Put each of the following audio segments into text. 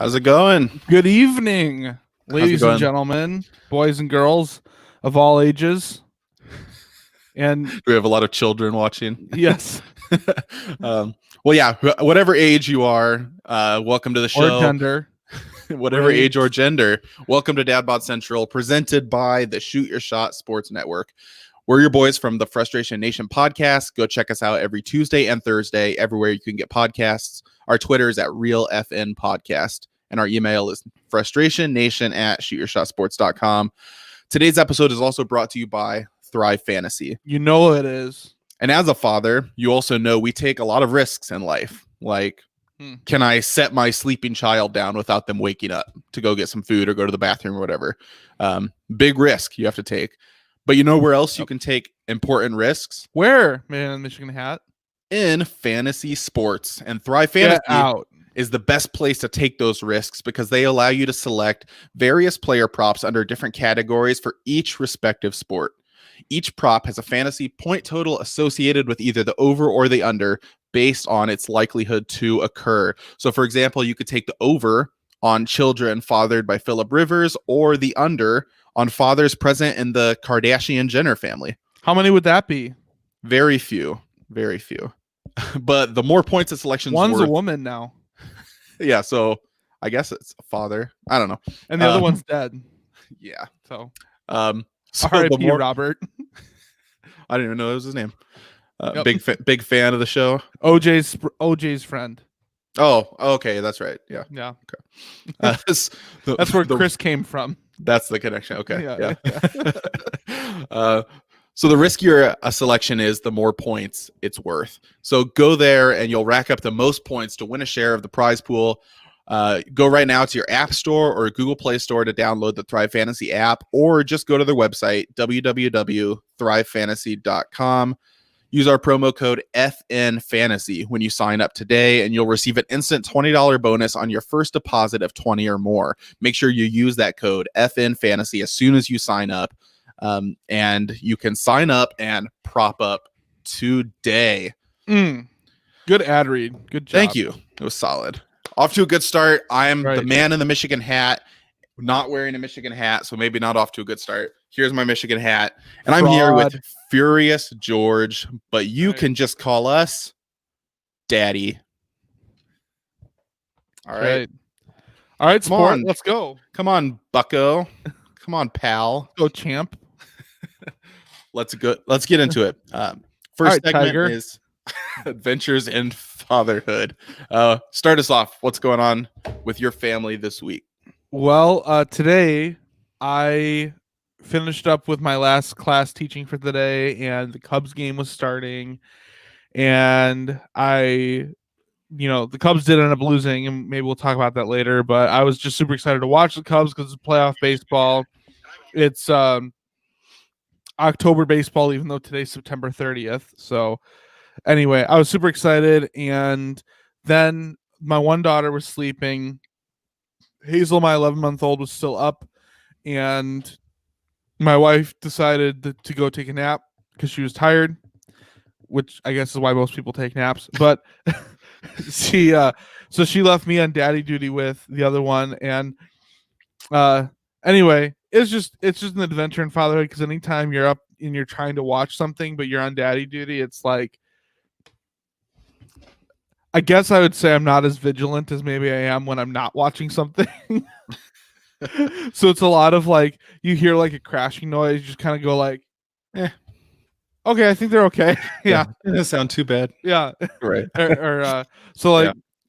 How's it going? Good evening, ladies and gentlemen, boys and girls of all ages. And do we have a lot of children watching? Yes. Well, yeah, whatever age you are, welcome to the show. Or gender. Whatever age or gender, welcome to Dadbot Central, presented by the Shoot Your Shot Sports Network. We're your boys from the Frustration Nation podcast. Go check us out every Tuesday and Thursday, everywhere you can get podcasts. Our Twitter is at RealFN Podcast, and our email is frustrationnation@shootyourshotsports.com. Today's episode is also brought to you by Thrive Fantasy. You know it is. And as a father, you also know we take a lot of risks in life. Like, can I set my sleeping child down without them waking up to go get some food or go to the bathroom or whatever? Big risk you have to take. But you know where else you can take important risks? Where, man, Michigan hat? In fantasy sports. And Thrive Fantasy is the best place to take those risks because they allow you to select various player props under different categories for each respective sport. Each prop has a fantasy point total associated with either the over or the under based on its likelihood to occur. So, for example, you could take the over on children fathered by Philip Rivers or the under on fathers present in the Kardashian-Jenner family. How many would that be? Very few. Very few. But the more points of selections one's a woman now. Yeah, so I guess it's a father. I don't know. And the other one's dead. Yeah. So R.I.P. Robert. I didn't even know that was his name. Big fan of the show. OJ's friend. Oh, okay, that's right. Yeah. Yeah. Okay. That's where Chris came from. That's the connection. Okay. Yeah. Yeah. So the riskier a selection is, the more points it's worth. So go there and you'll rack up the most points to win a share of the prize pool. Go right now to your App Store or Google Play Store to download the Thrive Fantasy app, or just go to their website, www.thrivefantasy.com. Use our promo code FNFantasy when you sign up today, and you'll receive an instant $20 bonus on your first deposit of $20 or more. Make sure you use that code FNFantasy as soon as you sign up, and you can sign up and prop up today. Good ad read. Good job. Thank you. It was solid. Off to a good start. I am the man in the Michigan hat, not wearing a Michigan hat, so maybe not off to a good start. Here's my Michigan hat, and I'm here with Furious George, but you can just call us Daddy. All right. All right, sport. Let's go. Come on, bucko. Come on, pal. Go, champ. Let's get into it. First segment Tiger. is Adventures in Fatherhood. Start us off. What's going on with your family this week? Well, today I finished up with my last class teaching for the day, and the Cubs game was starting, and the Cubs did end up losing, and maybe we'll talk about that later, but I was just super excited to watch the Cubs because it's playoff baseball. It's October baseball, even though today's September 30th. So anyway, I was super excited, and then my one daughter was sleeping. Hazel, my 11-month-old, was still up, and my wife decided to go take a nap because she was tired, which I guess is why most people take naps. But she left me on daddy duty with the other one, and anyway, it's just an adventure in fatherhood because anytime you're up and you're trying to watch something but you're on daddy duty, it's like, I guess I would say I'm not as vigilant as maybe I am when I'm not watching something. So it's a lot of like, you hear like a crashing noise, you just kind of go like, okay, I think they're okay. Yeah. It doesn't sound too bad. Yeah. Right.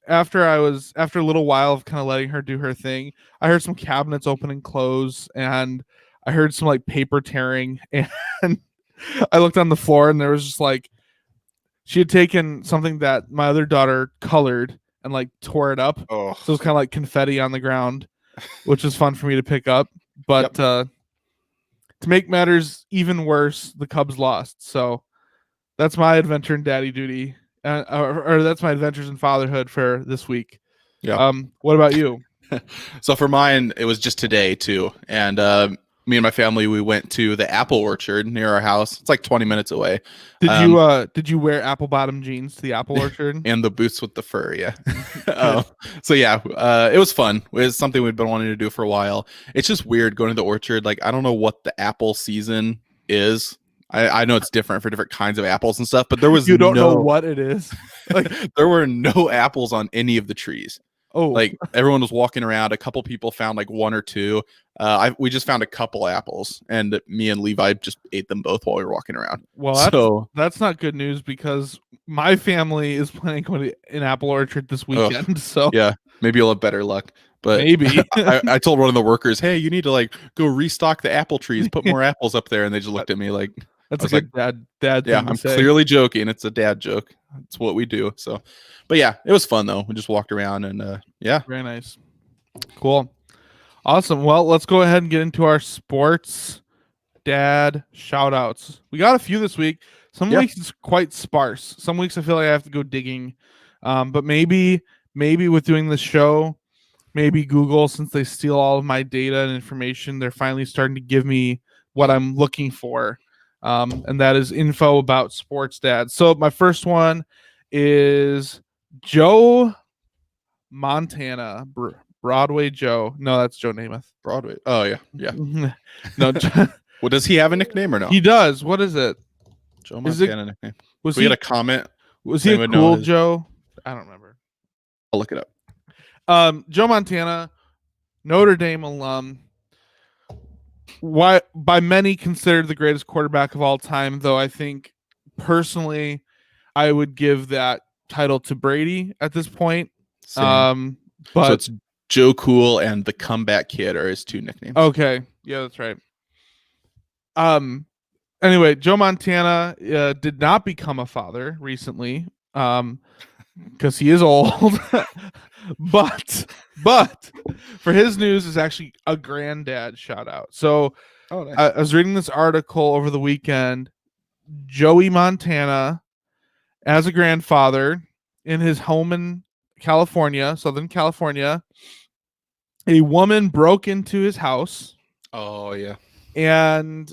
After a little while of kind of letting her do her thing, I heard some cabinets open and close, and I heard some like paper tearing, and I looked on the floor, and there was just like, she had taken something that my other daughter colored and like tore it up. Oh. So it was kind of like confetti on the ground, which was fun for me to pick up. But to make matters even worse, the Cubs lost. So that's my adventure in daddy duty, or that's my adventures in fatherhood for this week. Yeah. What about you? So for mine, it was just today too. And me and my family, we went to the apple orchard near our house. It's like 20 minutes away. Did you wear apple bottom jeans to the apple orchard? And the boots with the fur, yeah. So yeah, it was fun. It was something we'd been wanting to do for a while. It's just weird going to the orchard. Like, I don't know what the apple season is. I know it's different for different kinds of apples and stuff, but there was you don't know what it is. Like, there were no apples on any of the trees. Oh, like everyone was walking around. A couple people found like one or two. We just found a couple apples, and me and Levi just ate them both while we were walking around. Well, that's not good news, because my family is planning to go to an apple orchard this weekend. So yeah, maybe you'll have better luck. But maybe I told one of the workers, "Hey, you need to like go restock the apple trees, put more apples up there," and they just looked at me like, "That's a good dad." Yeah, I'm clearly joking. It's a dad joke. It's what we do. So, but yeah, it was fun though. We just walked around and yeah, very nice, cool, awesome. Well, let's go ahead and get into our sports dad shout outs. We got a few this week. Some weeks it's quite sparse. Some weeks I feel like I have to go digging, but maybe with doing this show, maybe Google, since they steal all of my data and information, they're finally starting to give me what I'm looking for. And that is info about sports dads. So my first one is Joe Montana, Broadway Joe. No, that's Joe Namath. Broadway. Oh yeah. No. Well, does he have a nickname or no? He does. What is it? Joe Montana nickname. Was we had a comment? Was he a cool Joe? I don't remember. I'll look it up. Joe Montana, Notre Dame alum. By many considered the greatest quarterback of all time, though I think personally I would give that title to Brady at this point. Same. But so it's Joe Cool and the Comeback Kid are his two nicknames. Okay, yeah, that's right. Anyway, Joe Montana did not become a father recently, because he is old. but for his news is actually a granddad shout out. So nice. I was reading this article over the weekend. Joey Montana, as a grandfather in his home in California, Southern California, a woman broke into his house. Oh yeah. And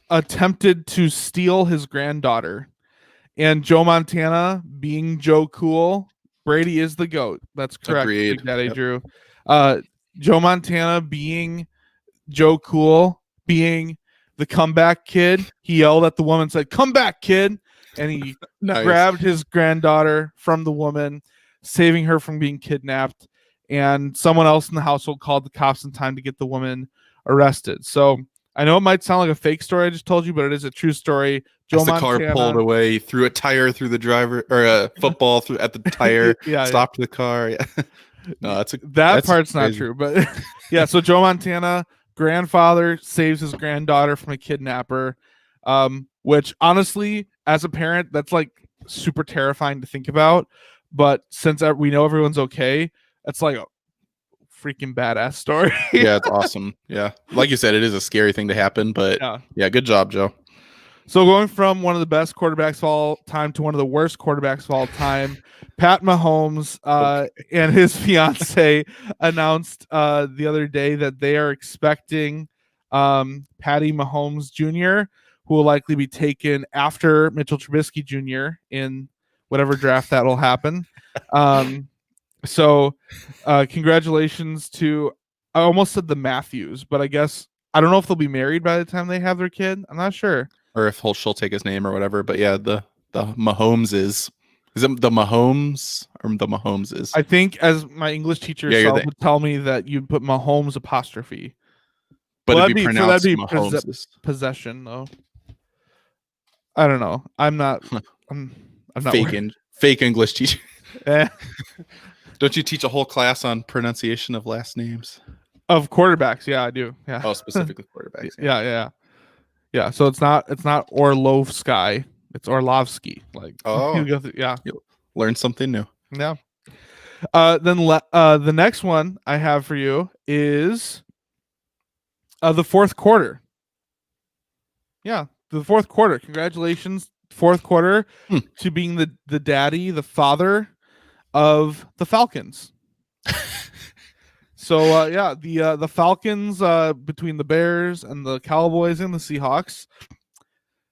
attempted to steal his granddaughter. And Joe Montana, being Joe Cool, Brady is the GOAT. That's correct. Agreed. Big Daddy Drew. Joe Montana, being Joe Cool, being the comeback kid, he yelled at the woman, said, "Come back, kid!" And he grabbed his granddaughter from the woman, saving her from being kidnapped. And someone else in the household called the cops in time to get the woman arrested. So I know it might sound like a fake story I just told you, but it is a true story. Joe Montana, the car pulled away, threw a tire through the driver, or a football through at the tire, stopped the car. Yeah. No, that part's not true, but yeah. So Joe Montana, grandfather, saves his granddaughter from a kidnapper, which honestly, as a parent, that's like super terrifying to think about. But since we know everyone's okay, it's like a freaking badass story. Yeah, it's awesome. Yeah, like you said, it is a scary thing to happen, but yeah, good job, Joe. So going from one of the best quarterbacks of all time to one of the worst quarterbacks of all time, Pat Mahomes and his fiance announced the other day that they are expecting Patty Mahomes Jr., who will likely be taken after Mitchell Trubisky Jr. in whatever draft that will happen. So congratulations to, I almost said the Matthews, but I guess, I don't know if they'll be married by the time they have their kid. I'm not sure. Or if she'll take his name or whatever. But yeah, the Mahomes is it the Mahomes or the Mahomes is? I think, as my English teacher would tell me, that you'd put Mahomes apostrophe. But it'd be pronounced Mahomes. Possession though. I don't know. I'm not fake English teacher. Don't you teach a whole class on pronunciation of last names? Of quarterbacks, yeah, I do. Yeah. Oh, specifically quarterbacks. Yeah. So it's not Orlovsky, it's Orlovsky. Like, You'll learn something new. Yeah. Then the next one I have for you is the fourth quarter. Yeah, the fourth quarter. Congratulations, fourth quarter, to being the daddy, the father of the Falcons. So yeah, the Falcons between the Bears and the Cowboys and the Seahawks,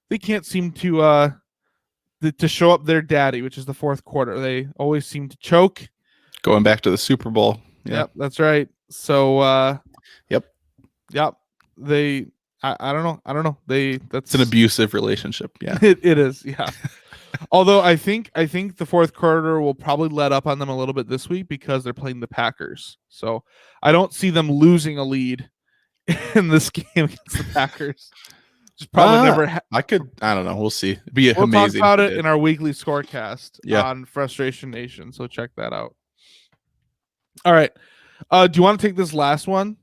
they can't seem to show up their daddy, which is the fourth quarter. They always seem to choke. Going back to the Super Bowl. Yep, that's right. So yep. They I don't know. That's an abusive relationship. Yeah. It is, yeah. Although I think the fourth quarter will probably let up on them a little bit this week because they're playing the Packers. So I don't see them losing a lead in this game against the Packers. Just probably never. I don't know. We'll see. It'd be amazing. We'll talk about it in our weekly scorecast on Frustration Nation. So check that out. All right. Do you want to take this last one?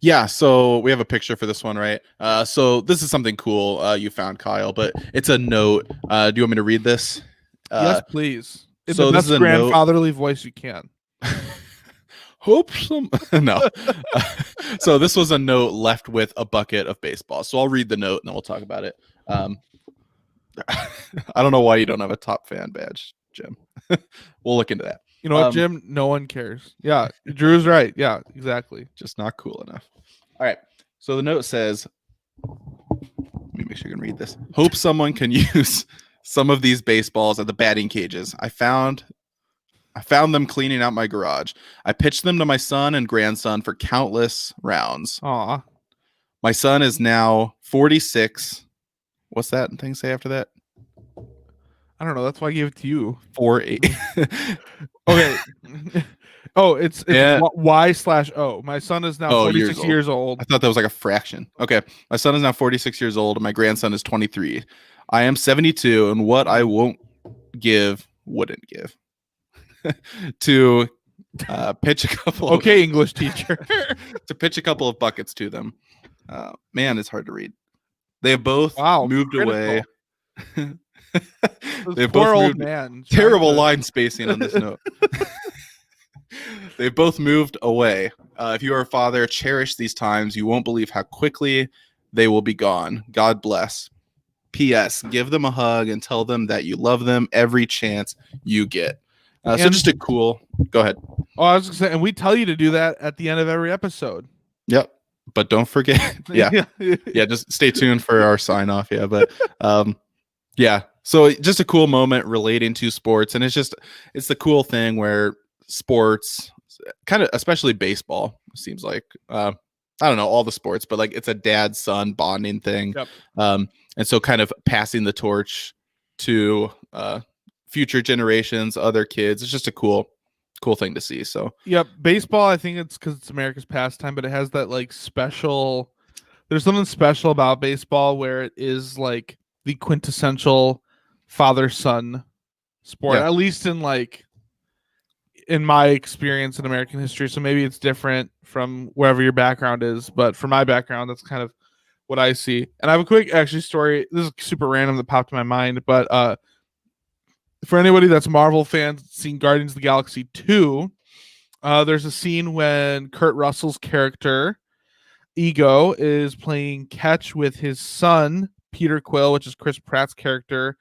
Yeah, so we have a picture for this one, right? So this is something cool you found, Kyle, but it's a note. Do you want me to read this? Yes, please. In so the this best is a grandfatherly voice you can. Hope some no. So this was a note left with a bucket of baseball. So I'll read the note and then we'll talk about it. I don't know why you don't have a top fan badge, Jim. We'll look into that. You know what, Jim? No one cares. Yeah, Drew's right. Yeah, exactly. Just not cool enough. All right. So the note says, let me make sure you can read this. Hope someone can use some of these baseballs at the batting cages. I found them cleaning out my garage. I pitched them to my son and grandson for countless rounds. Aw. My son is now 46. What's that thing say after that? I don't know. That's why I gave it to you. 48. Okay. Oh, it's Y/O. My son is now 46 years old. I thought that was like a fraction. Okay. My son is now 46 years old and my grandson is 23. I am 72 and what I wouldn't give to pitch a couple Okay, English teacher. to pitch a couple of buckets to them. Man, it's hard to read. They have both moved away. They've both moved. Man, terrible line spacing on this note. They've both moved away. If you are a father, cherish these times. You won't believe how quickly they will be gone. God bless. P.S. Give them a hug and tell them that you love them every chance you get. So just a cool. Go ahead. Oh, I was going to say, and we tell you to do that at the end of every episode. Yep. But don't forget. Yeah. Just stay tuned for our sign off. Yeah. But yeah. So just a cool moment relating to sports. And it's the cool thing where sports kind of, especially baseball, seems like, I don't know, all the sports, but like it's a dad-son bonding thing. Yep. And so kind of passing the torch to future generations, other kids. It's just a cool thing to see. So yep, baseball, I think it's because it's America's pastime, but it has that like special, there's something special about baseball where it is like the quintessential father-son sport, at least in my experience in American history. So maybe it's different from wherever your background is, but for my background, that's kind of what I see. And I have a quick story. This is super random that popped in my mind, but for anybody that's Marvel fans, seen Guardians of the Galaxy 2, there's a scene when Kurt Russell's character Ego is playing catch with his son Peter Quill, which is Chris Pratt's character.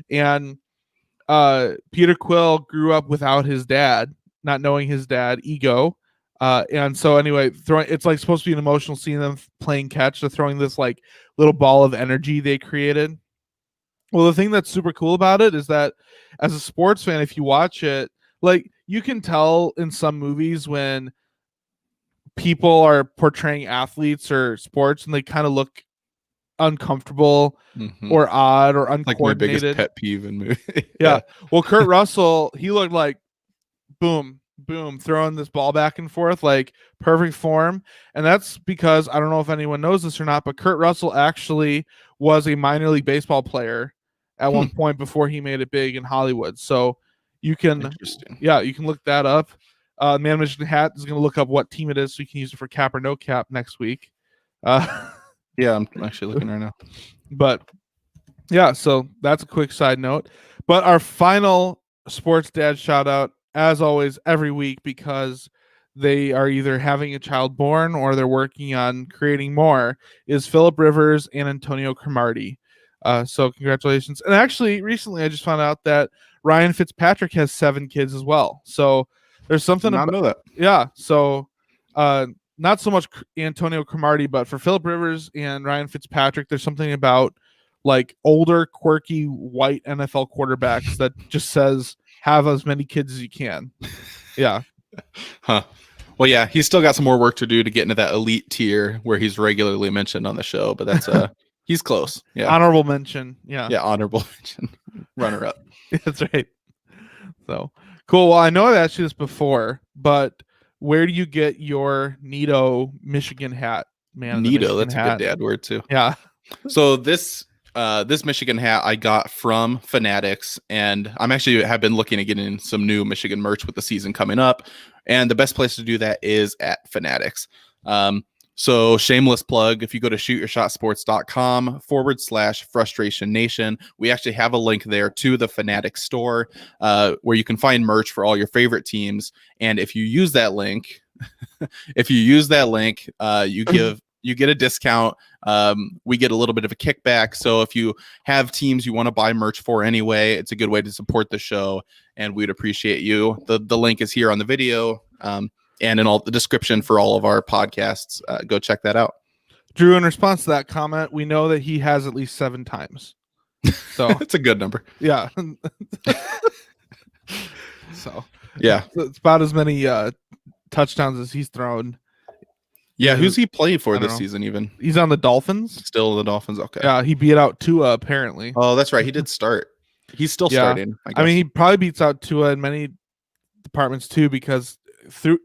And Peter Quill grew up without his dad, not knowing his dad, Ego. And so anyway, it's like supposed to be an emotional scene of them playing catch. They're throwing this like little ball of energy they created. Well, the thing that's super cool about it is that as a sports fan, if you watch it, like you can tell in some movies when people are portraying athletes or sports and they kind of look uncomfortable or odd or uncoordinated. Like my biggest pet peeve in movie. Yeah. Well, Kurt Russell, he looked like boom, throwing this ball back and forth, like perfect form. And that's because I don't know if anyone knows this or not, but Kurt Russell actually was a minor league baseball player at one point before he made it big in Hollywood. So you can, you can look that up. Man Mission Hat is going to look up what team it is so you can use it for cap or no cap next week. Yeah, I'm actually looking right now. But yeah, so that's a quick side note. But our final sports dad shout out, as always, every week, because they are either having a child born or they're working on creating more, is Philip Rivers and Antonio Cromartie. So congratulations. And actually, recently I just found out that Ryan Fitzpatrick has 7 kids as well. So there's something I know that. Yeah. So not so much Antonio Cromartie, but for Phillip Rivers and Ryan Fitzpatrick, there's something about like older, quirky, white NFL quarterbacks that just says have as many kids as you can. Yeah. Huh. Well, yeah, he's still got some more work to do to get into that elite tier where he's regularly mentioned on the show, but that's he's close. Yeah. Honorable mention. Yeah. Yeah, honorable mention. Runner up. That's right. So cool. Well, I know I've asked you this before, but where do you get your Nito Michigan hat? Man, Nito, that's a good dad word too. Yeah. So this Michigan hat I got from Fanatics, and I'm actually have been looking at getting some new Michigan merch with the season coming up, and the best place to do that is at Fanatics. So shameless plug, if you go to shootyourshotsports.com/frustration nation, we actually have a link there to the Fanatics store where you can find merch for all your favorite teams. And if you use that link, you get a discount. We get a little bit of a kickback. So if you have teams you want to buy merch for anyway, it's a good way to support the show, and we'd appreciate you. The link is here on the video and in all the description for all of our podcasts. Go check that out. Drew, in response to that comment, we know that he has at least 7 times. So it's a good number. Yeah. So yeah, it's about as many touchdowns as he's thrown. Yeah, who's he playing for this season even? He's on the Dolphins. Still the Dolphins, okay. Yeah, he beat out Tua apparently. Oh, that's right. He did start. He's still starting. I mean, he probably beats out Tua in many departments too, because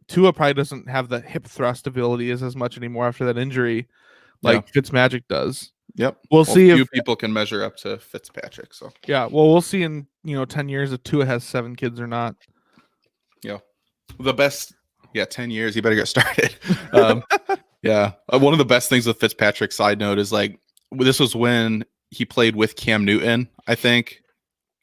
Tua probably doesn't have the hip thrust ability as much anymore after that injury, like Fitzmagic does. Yep. We'll see if people can measure up to Fitzpatrick. So yeah, well, we'll see in 10 years if Tua has 7 kids or not. Yeah, the best. Yeah, 10 years. You better get started. Yeah, one of the best things with Fitzpatrick, side note, is like this was when he played with Cam Newton. I think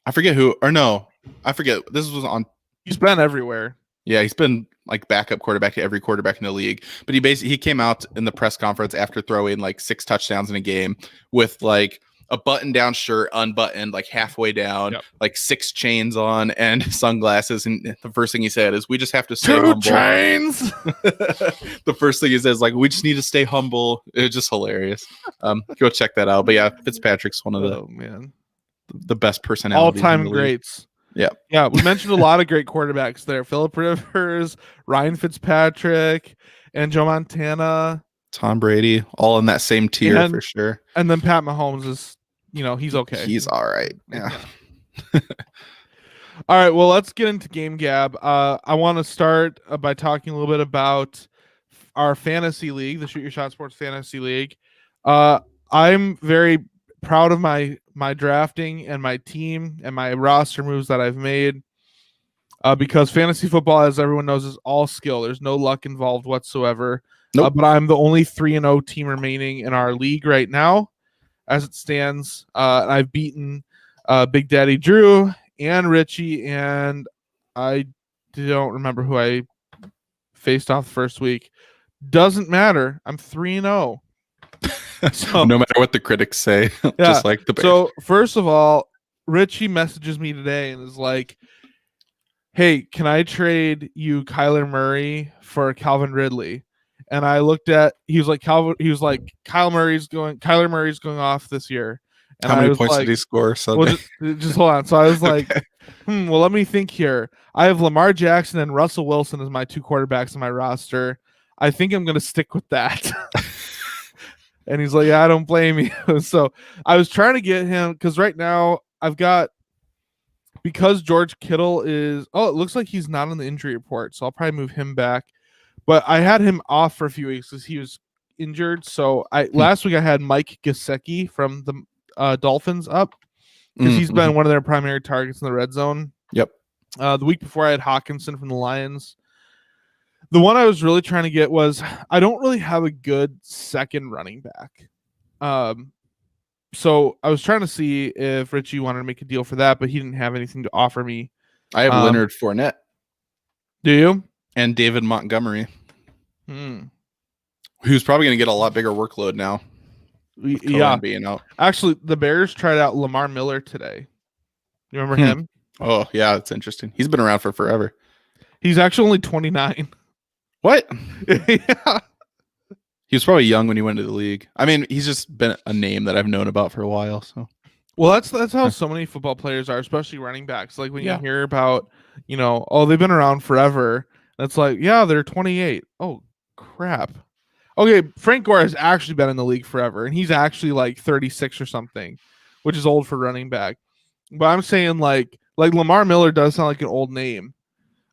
I forget who or no, I forget. This was on. He's been everywhere. Yeah, he's been like backup quarterback to every quarterback in the league. But he came out in the press conference after throwing like 6 touchdowns in a game with like a button-down shirt, unbuttoned, like halfway down, like 6 chains on, and sunglasses. And the first thing he said is, "We just have to stay humble." 2 chains. The first thing he says, like, "We just need to stay humble." It's just hilarious. Go check that out. But yeah, Fitzpatrick's one of the best personalities, all-time greats. Yeah, we mentioned a lot of great quarterbacks there. Phillip Rivers, Ryan Fitzpatrick, and Joe Montana, Tom Brady, all in that same tier for sure. And then Pat Mahomes is, he's okay. He's all right. Yeah. All right, well, let's get into Game Gab. I want to start by talking a little bit about our fantasy league, the Shoot Your Shot Sports Fantasy League. I'm very proud of my drafting and my team and my roster moves that I've made, because fantasy football, as everyone knows, is all skill. There's no luck involved whatsoever. Nope. But I'm the only 3-0 team remaining in our league right now, as it stands. I've beaten Big Daddy Drew and Richie, and I don't remember who I faced off the first week. Doesn't matter. I'm 3-0. So, no matter what the critics say, just like the Bears. So first of all, Richie messages me today and is like, "Hey, can I trade you Kyler Murray for Calvin Ridley?" And I looked at, he was like, Kyler Murray's going off this year. And how many points did he score Sunday? Well, just hold on. So I was like, well, let me think here. I have Lamar Jackson and Russell Wilson as my 2 quarterbacks on my roster. I think I'm going to stick with that. And he's like, "Yeah, I don't blame you." So I was trying to get him, because right now because George Kittle it looks like he's not on the injury report, so I'll probably move him back. But I had him off for a few weeks because he was injured. So last week I had Mike Gesicki from the Dolphins up, because he's been one of their primary targets in the red zone. Yep. The week before I had Hawkinson from the Lions. The one I was really trying to get was, I don't really have a good second running back. So I was trying to see if Richie wanted to make a deal for that, but he didn't have anything to offer me. I have Leonard Fournette. Do you? And David Montgomery. Who's probably going to get a lot bigger workload now. Yeah. Being out. Actually, the Bears tried out Lamar Miller today. You remember him? Oh, yeah, that's interesting. He's been around for forever. He's actually only 29. What? Yeah. He was probably young when he went to the league. I mean, he's just been a name that I've known about for a while. So, well, that's how so many football players are, especially running backs. Like when you Yeah. hear about, they've been around forever. That's like, yeah, they're 28. Oh, crap. Okay, Frank Gore has actually been in the league forever, and he's actually like 36 or something, which is old for running back. But I'm saying like Lamar Miller does sound like an old name,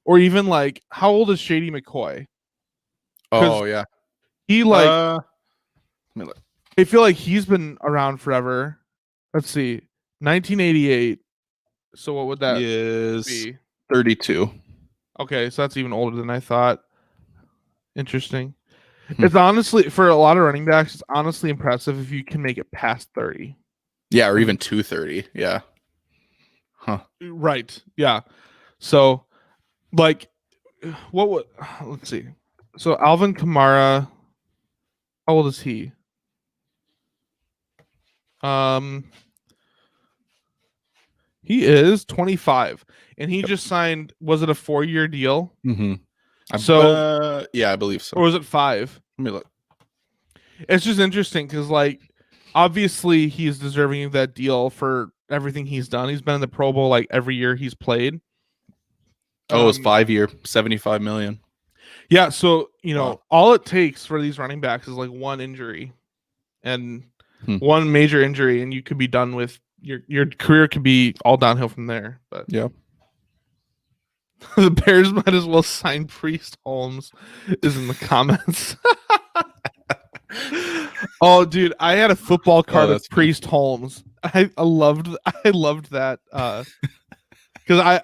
or even like how old is Shady McCoy? oh yeah, He like let me look. I feel like he's been around forever. Let's see, 1988. So what would that He is be? 32. Okay, so that's even older than I thought. Interesting. It's honestly, for a lot of running backs, it's honestly impressive if you can make it past 30. Yeah, or even 230. Yeah. Huh. Right. Yeah. So, like, what would, let's see. So, Alvin Kamara, how old is he? He is 25, and he just signed, was it a 4-year deal? Mm-hmm. So, yeah, I believe so. Or was it 5? Let me look. It's just interesting because, like, obviously he's deserving of that deal for everything he's done. He's been in the Pro Bowl like every year he's played. Oh, it was 5-year, $75 million. Yeah, so all it takes for these running backs is like one injury, and one major injury, and you could be done with your career. Could be all downhill from there. But yeah, the Bears might as well sign Priest Holmes. Is in the comments. Oh, dude, I had a football card of Priest Holmes. I loved that because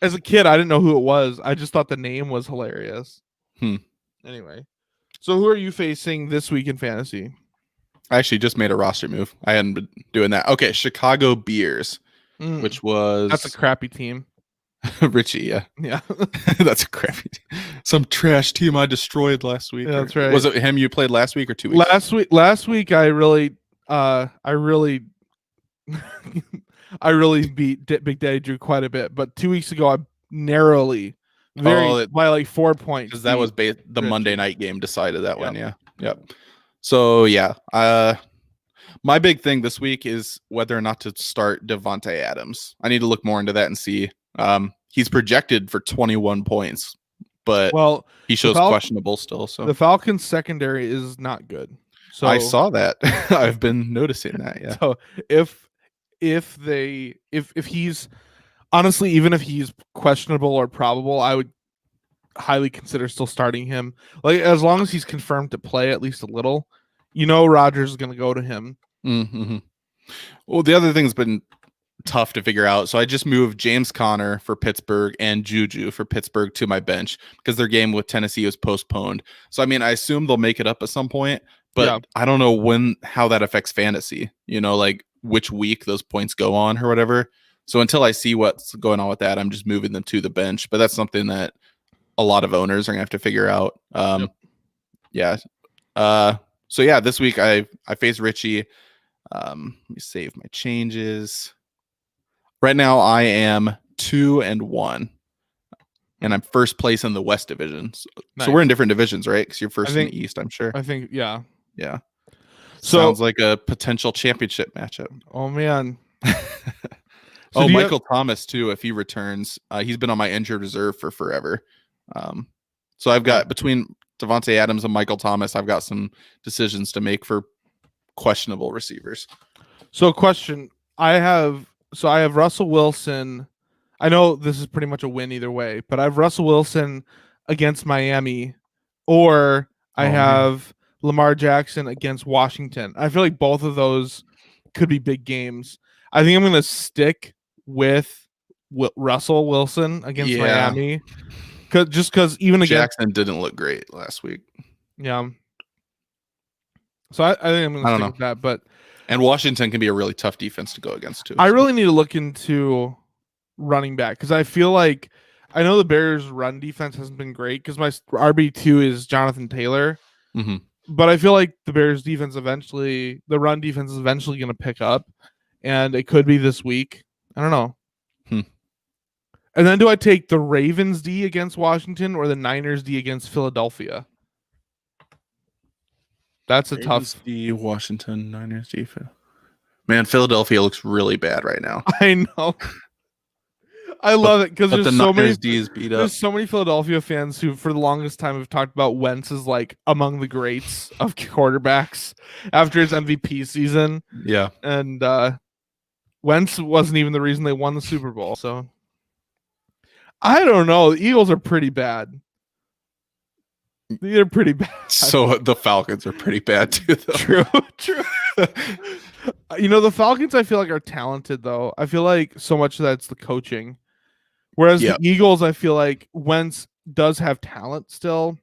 as a kid, I didn't know who it was. I just thought the name was hilarious. Anyway, so who are you facing this week in fantasy? I actually just made a roster move. I hadn't been doing that. Okay, Chicago Bears, which was... That's a crappy team. Richie, yeah. That's a crappy team. Some trash team I destroyed last week. Yeah, that's right. Was it him you played last week or 2 weeks? Last week I really I really beat Big Daddy Drew quite a bit, but 2 weeks ago I narrowly by like 4 points. Because that was the Monday night game decided that one. Yeah. Yep. So yeah, my big thing this week is whether or not to start Davante Adams. I need to look more into that and see. He's projected for 21 points, but he shows questionable still. So the Falcons secondary is not good. So I saw that. I've been noticing that. Yeah. So if he's honestly, even if he's questionable or probable, I would highly consider still starting him. Like as long as he's confirmed to play at least a little, Rodgers is going to go to him. Mm-hmm. Well, the other thing's been tough to figure out. So I just moved James Conner for Pittsburgh and Juju for Pittsburgh to my bench because their game with Tennessee was postponed. So I mean, I assume they'll make it up at some point, but I don't know how that affects fantasy. Like which week those points go on or whatever. So until I see what's going on with that, I'm just moving them to the bench. But that's something that a lot of owners are gonna have to figure out. Yeah. So yeah, this week I face Richie. Let me save my changes. Right now I am 2-1, and I'm first place in the West Division. So we're in different divisions, right? Because you're first in the East, I'm sure. I think, yeah. So sounds like a potential championship matchup. Oh man. Michael Thomas too. If he returns, he's been on my injured reserve for forever. So I've got between Davante Adams and Michael Thomas, I've got some decisions to make for questionable receivers. So question, I have Russell Wilson. I know this is pretty much a win either way, but I have Russell Wilson against Miami, or I have Lamar Jackson against Washington. I feel like both of those could be big games. I think I'm going to stick with Russell Wilson against Miami. Because even Jackson didn't look great last week. Yeah. So I think I'm going to stick with that. And Washington can be a really tough defense to go against too. I really need to look into running back because I feel like I know the Bears' run defense hasn't been great because my RB2 is Jonathan Taylor. Mm-hmm. But I feel like the Bears' defense the run defense is eventually going to pick up, and it could be this week. I don't know. And then do I take the Ravens D against Washington or the Niners D against Philadelphia? That's a Ravens tough. D, Washington, Niners D. Man, Philadelphia looks really bad right now. I know. I love it because there's the so Niners D is beat up. There's so many Philadelphia fans who, for the longest time, have talked about Wentz as like among the greats of quarterbacks after his MVP season. Yeah, and Wentz wasn't even the reason they won the Super Bowl. So I don't know. The Eagles are pretty bad. They're pretty bad. So the Falcons are pretty bad too, though. True. The Falcons, I feel like, are talented, though. I feel like so much of that's the coaching. Whereas the Eagles, I feel like Wentz does have talent still.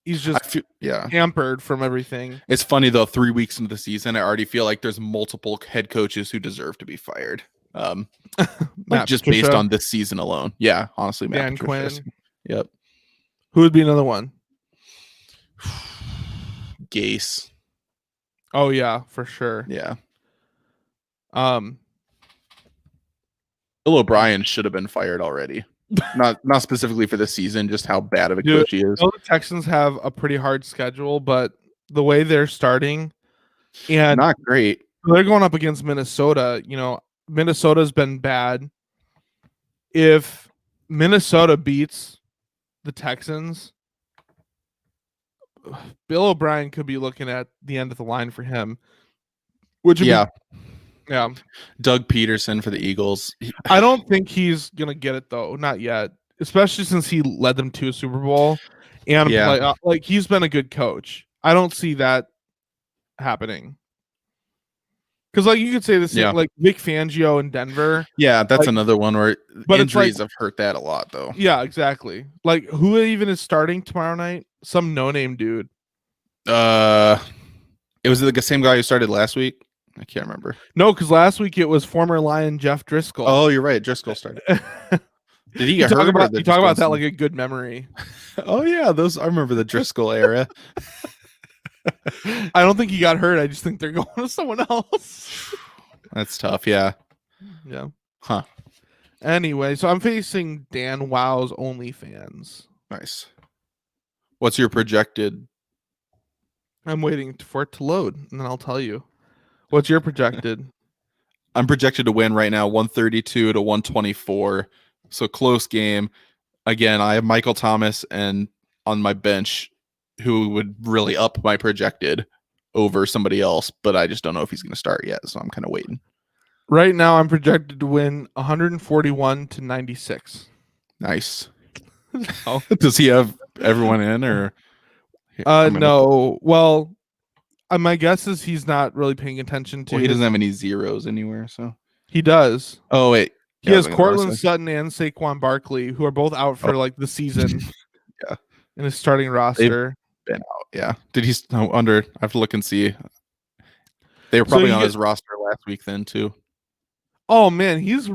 He's just hampered from everything. It's funny, though. 3 weeks into the season, I already feel like there's multiple head coaches who deserve to be fired. Like just Patricia, based on this season alone. Yeah, honestly, Dan Quinn. Yep. Who would be another one? Gase. Oh yeah, for sure. Yeah. Bill O'Brien should have been fired already. not specifically for this season, just how bad of a coach he is. The Texans have a pretty hard schedule, but the way they're starting, and not great. They're going up against Minnesota. Minnesota's been bad. If Minnesota beats the Texans, Bill O'Brien could be looking at the end of the line for him. Which would be Doug Peterson for the Eagles. I don't think he's gonna get it though, not yet. Especially since he led them to a Super Bowl, and he's been a good coach. I don't see that happening. Because you could say the same, like Vic Fangio in Denver. Yeah, that's another one where injuries have hurt that a lot, though. Yeah, exactly. Like, who even is starting tomorrow night? Some no-name dude. It was the same guy who started last week. I can't remember. No, because last week it was former Lion Jeff Driscoll. Oh, you're right. Driscoll started. Did he get hurt? You talk about that like a good memory. Oh yeah, I remember the Driscoll era. I don't think he got hurt. I just think they're going to someone else. That's tough. Yeah. Yeah. Huh. Anyway, so I'm facing Dan Wow's OnlyFans. Nice. What's your projected? I'm waiting for it to load, and then I'll tell you. What's your projected? I'm projected to win right now, 132 to 124. So close game. Again, I have Michael Thomas and on my bench who would really up my projected over somebody else, but I just don't know if he's going to start yet, so I'm kind of waiting. Right now, I'm projected to win 141 to 96. Nice. Does he have everyone in, or? No. Well, my guess is he's not really paying attention to. Well, he doesn't have any zeros anywhere, so he does. Oh wait, he has Cortland Sutton and Saquon Barkley, who are both out for the season. Yeah, in his starting roster. They've been out. Yeah. Did he under? I have to look and see. They were probably on his roster last week then too. Oh man, he's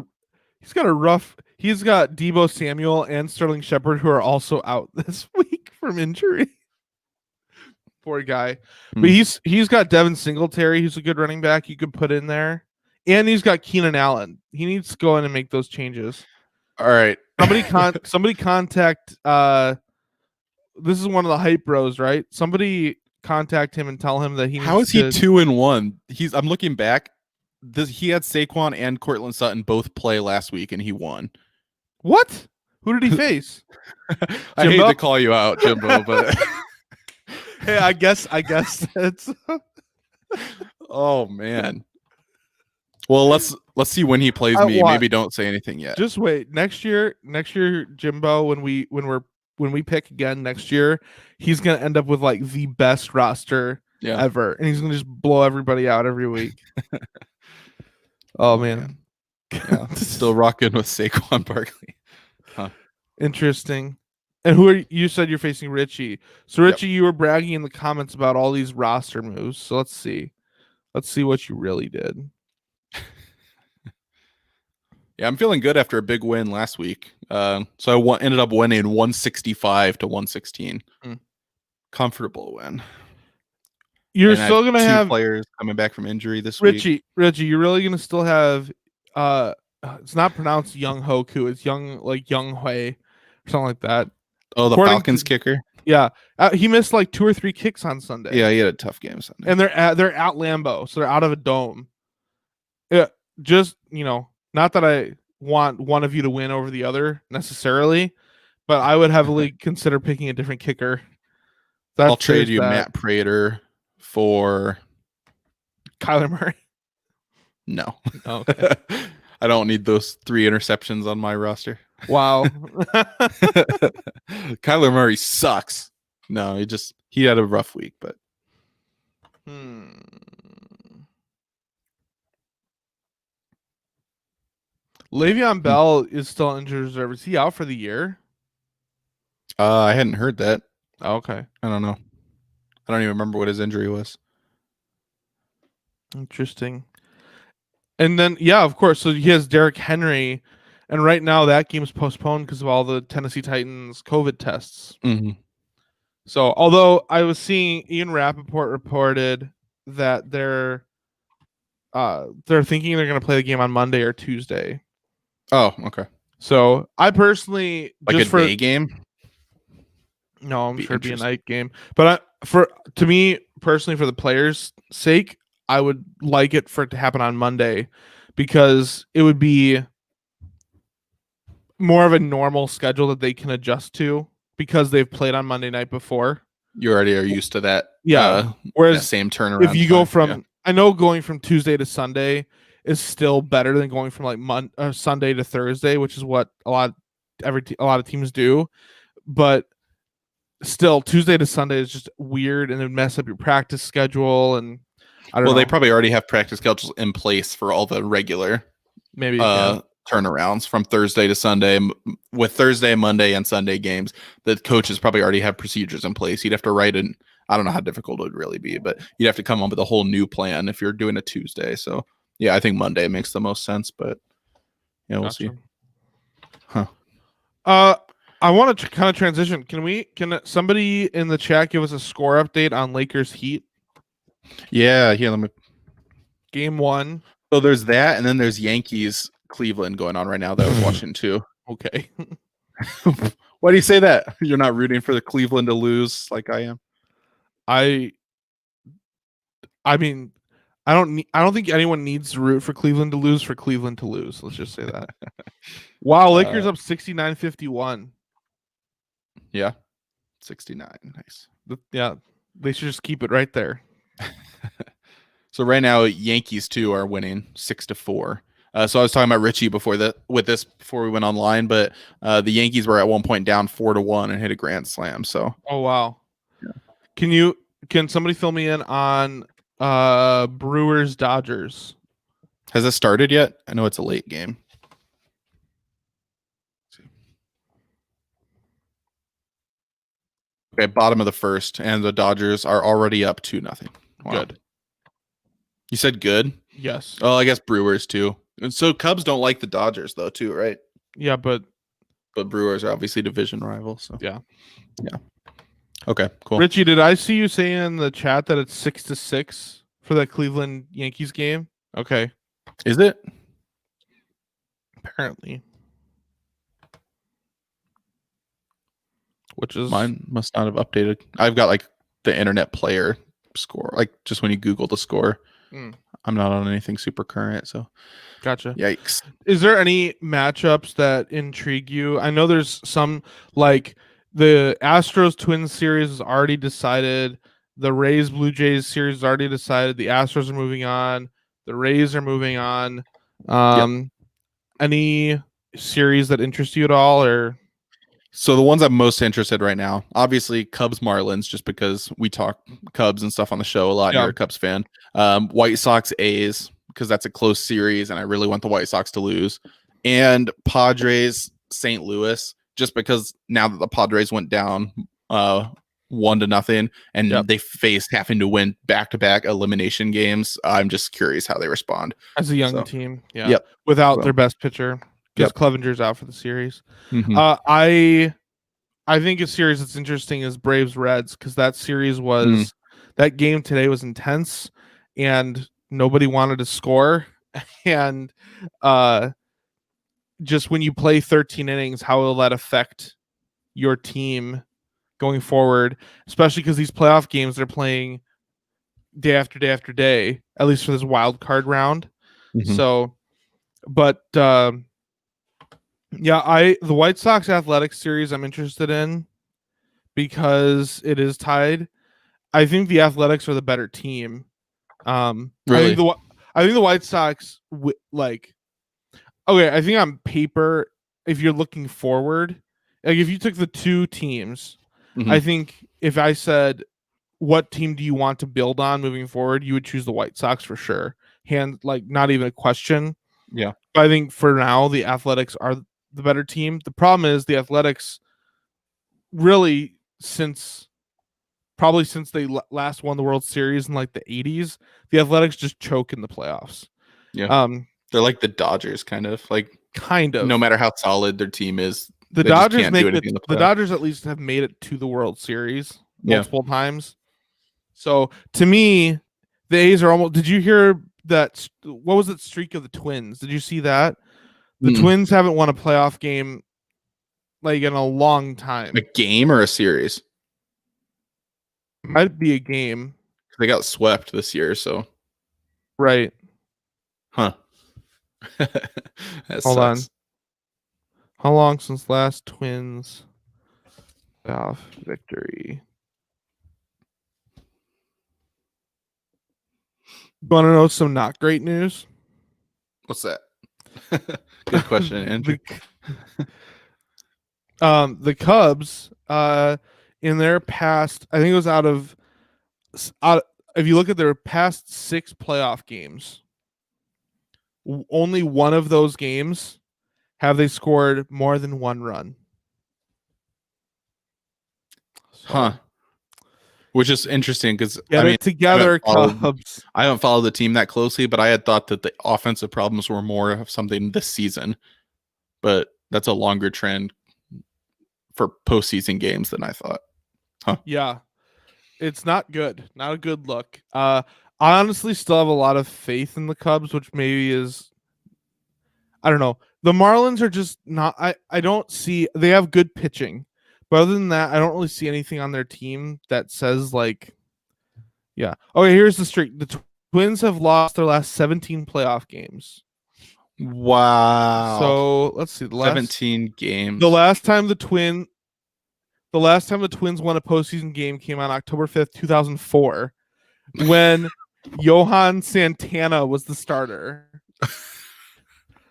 got a rough. He's got Deebo Samuel and Sterling Shepard who are also out this week from injury. Poor guy. But he's got Devin Singletary, who's a good running back you could put in there. And he's got Keenan Allen. He needs to go in and make those changes. All right. Somebody contact this is one of the hype bros, right? Somebody contact him and tell him that he needs How is he 2-1? I'm looking back. He had Saquon and Cortland Sutton both play last week and he won. What? Who did he face? I hate to call you out, Jimbo, but hey, I guess it's oh man. Well, let's see when he plays me. Maybe don't say anything yet. Just wait. Next year, Jimbo, when we pick again next year, he's gonna end up with like the best roster ever, and he's gonna just blow everybody out every week. Oh man. Yeah, still rocking with Saquon Barkley. Huh. Interesting. And who are you? Said you're facing Richie. So Richie, you were bragging in the comments about all these roster moves. So let's see what you really did. Yeah, I'm feeling good after a big win last week. So I ended up winning 165 to 116. Comfortable win. You're still going to have players coming back from injury this week. Richie, you're really going to still have it's not pronounced Young Hoku. It's Young Hui or something like that. Oh, the Falcons kicker. Yeah, he missed like 2 or 3 kicks on Sunday. Yeah, he had a tough game Sunday. And they're at Lambeau, so they're out of a dome. Yeah, just not that I want one of you to win over the other necessarily, but I would heavily consider picking a different kicker. I'll trade you Matt Prater for Kyler Murray. No. Oh, okay. I don't need those 3 interceptions on my roster. Wow. Kyler Murray sucks. No, he had a rough week, but Le'Veon Bell is still injured reserve. Is he out for the year? I hadn't heard that. Oh, okay. I don't know. I don't even remember what his injury was. Interesting. And then, yeah, of course. So he has Derrick Henry, and right now that game's postponed because of all the Tennessee Titans COVID tests. Mm-hmm. So, although I was seeing Ian Rappaport reported that they're thinking they're going to play the game on Monday or Tuesday. Oh, okay. So I personally just for a day game. No, I'm sure it'd be a night game. But to me personally, for the players' sake, I would like it for it to happen on Monday because it would be more of a normal schedule that they can adjust to because they've played on Monday night before. You already are used to that. Yeah. Whereas that same turnaround. If you go from, I know going from Tuesday to Sunday is still better than going from like Sunday to Thursday, which is what a lot of teams do. But still, Tuesday to Sunday is just weird, and it would mess up your practice schedule. And I don't know. They probably already have practice schedules in place for all the regular turnarounds from Thursday to Sunday. With Thursday, Monday, and Sunday games, the coaches probably already have procedures in place. You'd have to write in. I don't know how difficult it would really be, but you'd have to come up with a whole new plan if you're doing a Tuesday. So yeah, I think Monday makes the most sense, but we'll see. Huh. I want to kind of transition. Can somebody in the chat give us a score update on Lakers Heat? Yeah, here, let me. Game 1. So there's that, and then there's Yankees Cleveland going on right now that I was watching too. Okay. Why do you say that? You're not rooting for the Cleveland to lose like I am? I mean, I don't think anyone needs to root for Cleveland to lose for Cleveland to lose. Let's just say that. Wow, Lakers up 69-51. Yeah. 69. Nice. Yeah. They should just keep it right there. So right now Yankees too are winning 6-4. So I was talking about Richie before we went online, but the Yankees were at one point down 4-1 and hit a grand slam. So oh wow. Yeah. Can somebody fill me in on Brewers Dodgers? Has it started yet? I know it's a late game. Okay, bottom of the first, and the Dodgers are already up 2-0. Wow. Good. You said good? Yes. Oh, I guess Brewers too. And so Cubs don't like the Dodgers though, too, right? Yeah, but Brewers are obviously division rivals. So yeah. Okay, cool. Richie, did I see you say in the chat that it's 6-6 for that Cleveland Yankees game? Okay. Is it? Apparently. Which is mine must not have updated. I've got like the internet player score, like just when you Google the score. I'm not on anything super current, so gotcha. Yikes. Is there any matchups that intrigue you? I know there's some, like the Astros Twins series is already decided. The Rays Blue Jays series is already decided. The Astros are moving on. The Rays are moving on. Any series that interest you at all, or? So the ones I'm most interested right now, obviously Cubs Marlins, just because we talk Cubs and stuff on the show a lot. You're a Cubs fan. White Sox A's, because that's a close series and I really want the White Sox to lose. And Padres St. Louis, just because now that the Padres went down 1-0 and they faced having to win back-to-back elimination games, I'm just curious how they respond. As a young team, without their best pitcher. Because Clevenger's out for the series. Mm-hmm. I think a series that's interesting is Braves Reds, because that series was that game today was intense and nobody wanted to score. And just when you play 13 innings, how will that affect your team going forward? Especially because these playoff games they're playing day after day after day, at least for this wild card round. So, but the White Sox Athletics series I'm interested in because it is tied. I think the Athletics are the better team. Really? I think the White Sox I think on paper, if you're looking forward, like if you took the two teams, I think if I said what team do you want to build on moving forward, you would choose the White Sox for sure. Not even a question. Yeah. But I think for now the Athletics are the better team. The problem is the Athletics really since they last won the World Series in like the 80s, the Athletics just choke in the playoffs. Yeah. They're like the Dodgers kind of. No matter how solid their team is, the Dodgers the Dodgers at least have made it to the World Series multiple times. So to me, the A's are almost. Did you hear that? What was that streak of the Twins? Did you see that? The Twins haven't won a playoff game like in a long time. A game or a series? Might be a game. They got swept this year, so right. Huh. Hold on. How long since last Twins playoff victory? You want to know some not great news? What's that? Good question, Andrew. The Cubs, in their past, I think it was out of if you look at their past 6 playoff games, only one of those games have they scored more than 1 run. Huh. Which is interesting because together, Cubs. I don't follow the team that closely, but I had thought that the offensive problems were more of something this season. But that's a longer trend for postseason games than I thought. Huh. Yeah. It's not good. Not a good look. I honestly still have a lot of faith in the Cubs, which maybe is, I don't know. The Marlins are just not, I don't see, they have good pitching. But other than that, I don't really see anything on their team that says yeah. Okay, here's the streak. The Twins have lost their last 17 playoff games. Wow. So let's see. 17 games. The last time the Twins won a postseason game came on October 5th, 2004, when Johan Santana was the starter.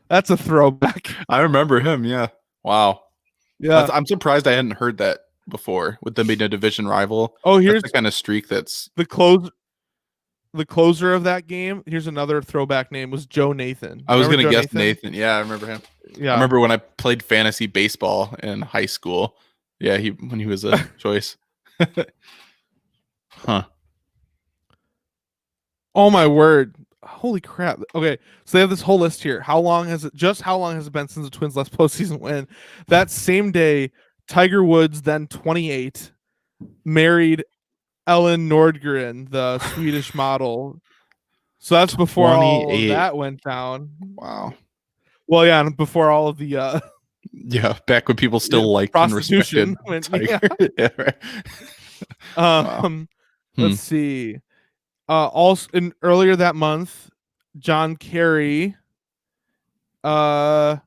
That's a throwback. I remember him, yeah. Wow. Yeah. I'm surprised I hadn't heard that before with them being a division rival. Oh, here's the kind of streak that's the closer of that game. Here's another throwback name was Joe Nathan. I was going to guess Nathan. Yeah, I remember him. Yeah. I remember when I played fantasy baseball in high school. Yeah, when he was a choice. Huh. Oh my word. Holy crap. Okay, so they have this whole list here. How long has it been since the Twins last postseason win? That same day, Tiger Woods, then 28, married Ellen Nordgren, the Swedish model. So that's before all of that went down. Wow. Well, yeah, and before all of the yeah, back when people still liked and respected Tiger. Yeah, right. Wow. Let's see. Also, earlier that month, John Kerry and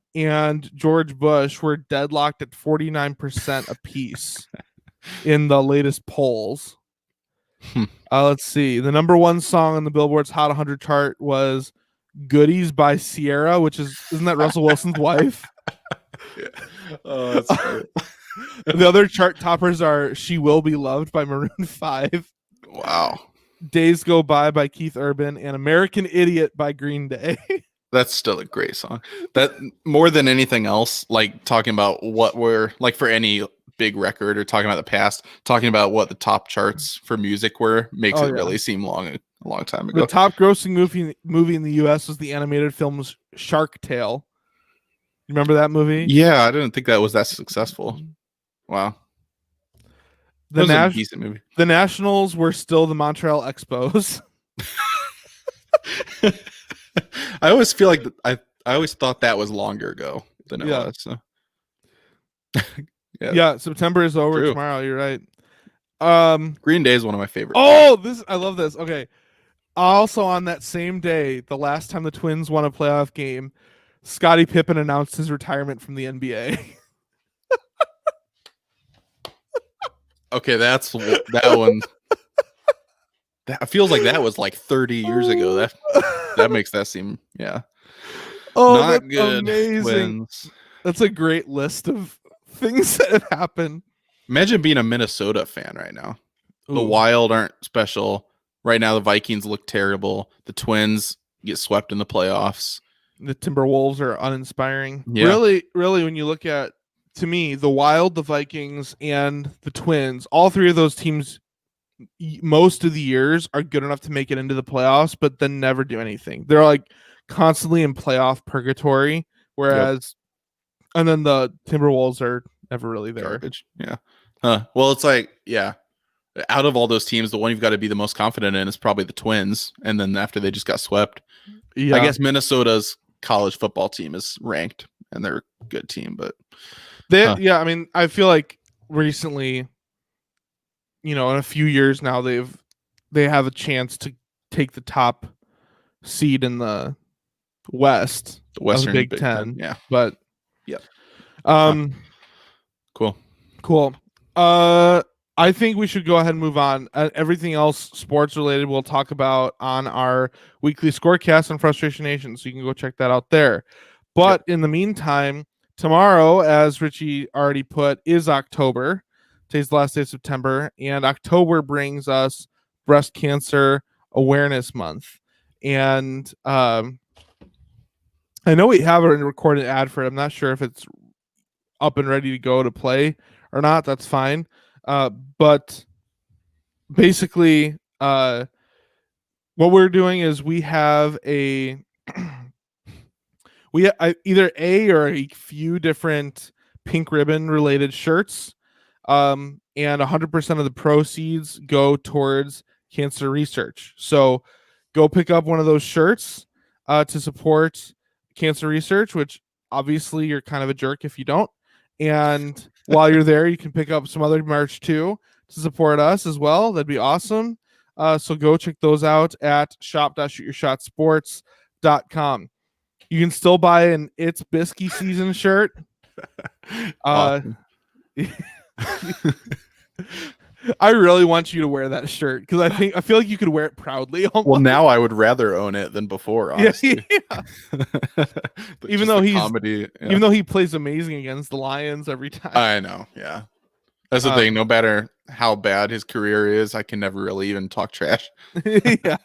George Bush were deadlocked at 49% apiece in the latest polls. Let's see. The number 1 song on the Billboard's Hot 100 chart was "Goodies" by Sierra, which isn't that Russell Wilson's wife? Yeah. Oh, that's funny. The other chart toppers are "She Will Be Loved" by Maroon 5. Wow. "Days Go By" Keith Urban, and "American Idiot" by Green Day. That's still a great song. That more than anything else, like talking about what we're like for any big record or talking about the past, talking about what the top charts for music were makes it really seem a long time ago. The top grossing movie in the US was the animated film Shark Tale. You remember that movie? Yeah, I didn't think that was that successful. Wow. That was a decent movie. The Nationals were still the Montreal Expos. I always feel like I always thought that was longer ago. than it was. So. Yeah, September is over tomorrow. You're right. Green Day is one of my favorites. Oh, I love this. Okay. Also on that same day, the last time the Twins won a playoff game, Scottie Pippen announced his retirement from the NBA. Okay, that one. That feels like that was like 30 years ago. That makes that seem Oh, not that's good. amazing. Wins. That's a great list of things that have happened. Imagine being a Minnesota fan right now. Ooh. The Wild aren't special. Right now, the Vikings look terrible. The Twins get swept in the playoffs. The Timberwolves are uninspiring. Yeah. Really, when you look at, to me, the Wild, the Vikings, and the Twins, all three of those teams, most of the years, are good enough to make it into the playoffs, but then never do anything. They're like constantly in playoff purgatory, whereas, and then the Timberwolves are never really there. Garbage. Yeah. Well, it's like, out of all those teams, the one you've got to be the most confident in is probably the Twins. And then after they just got swept, I guess Minnesota's college football team is ranked and they're a good team, but I mean, I feel like recently, in a few years now, they have a chance to take the top seed in the West, the Western Big Ten. Yeah. But cool. I think we should go ahead and move on. Everything else sports related we'll talk about on our weekly scorecast on Frustration Nation, so you can go check that out there. But in the meantime, tomorrow, as Richie already put, is October. Today's the last day of September, and October brings us Breast Cancer Awareness Month. And I know we have a recorded ad for it. I'm not sure if it's up and ready to go to play or not. That's fine. But basically, what we're doing is we have either a few different pink ribbon related shirts, and 100% of the proceeds go towards cancer research. So go pick up one of those shirts to support cancer research, which obviously you're kind of a jerk if you don't. And while you're there, you can pick up some other merch too to support us as well. That'd be awesome. So go check those out at shop.shootyourshotsports.com. You can still buy an It's Bisky season shirt. I really want you to wear that shirt because I feel like you could wear it proudly. Almost. Well, now I would rather own it than before, honestly. Even though he plays amazing against the Lions every time. I know, yeah. That's the thing. No matter how bad his career is, I can never really even talk trash. Yeah.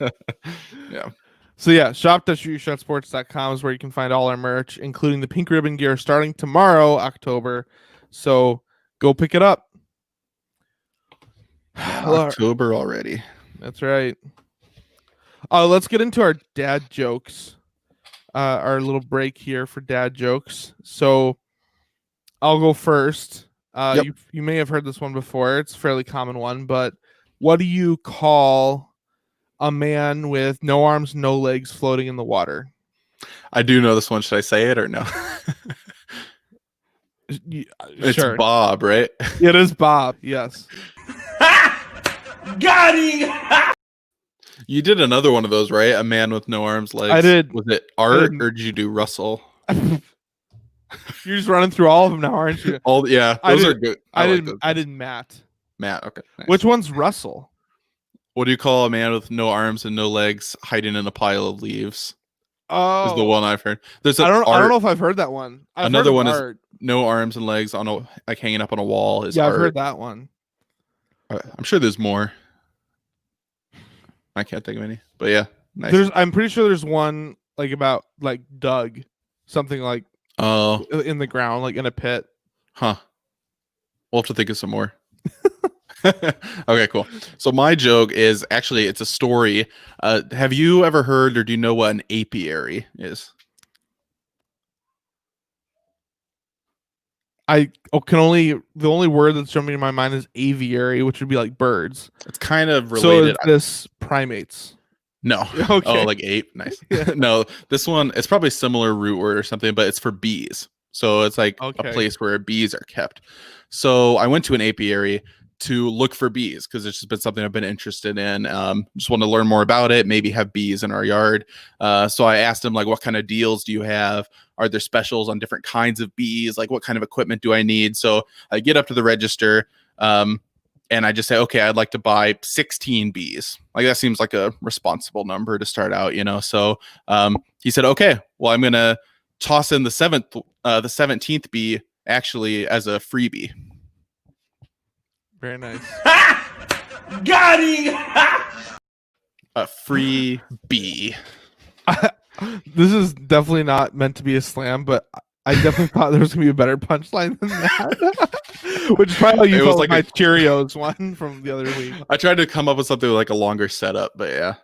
So yeah, shop.shootyourshotsports.com is where you can find all our merch, including the pink ribbon gear starting tomorrow, October. So go pick it up. October already. That's right. Let's get into our dad jokes. Our little break here for dad jokes. So I'll go first. You may have heard this one before. It's a fairly common one, but what do you call a man with no arms, no legs floating in the water? I do know this one. Should I say it or no? It's sure. Bob, right? It is Bob. Yes. Got him! You did another one of those, right? A man with no arms, legs. I did. Was it Art or did you do Russell? You're just running through all of them now, aren't you? Those are good. I did Matt. Matt, okay. Nice. Which one's Russell? What do you call a man with no arms and no legs hiding in a pile of leaves? Oh, is the one I've heard. I don't know if I've heard that one. Another one is no arms and legs on hanging up on a wall. Is I've heard that one. I'm sure there's more. I can't think of any, but yeah, nice. I'm pretty sure there's one about Doug, something like in the ground, like in a pit. Huh. We'll have to think of some more. Okay, cool. So my joke is actually it's a story. Have you ever heard or do you know what an apiary is? The only word that's jumping in my mind is aviary, which would be like birds. It's kind of related. So this primates. No. Okay. Oh, like ape. Nice. Yeah. No, this one it's probably a similar root word or something, but it's for bees. So it's like a place where bees are kept. So I went to an apiary to look for bees because it's just been something I've been interested in. Just want to learn more about it, maybe have bees in our yard. So I asked him, like, what kind of deals do you have? Are there specials on different kinds of bees? Like, what kind of equipment do I need? So I get up to the register and I just say, okay, I'd like to buy 16 bees. Like, that seems like a responsible number to start out, you know? So he said, okay, well, I'm going to toss in the 17th bee actually as a freebie. Very nice. Got him! A free bee. This is definitely not meant to be a slam, but I definitely thought there was gonna be a better punchline than that. Which is probably how you felt like my Cheerios one from the other week. I tried to come up with something with like a longer setup, but yeah.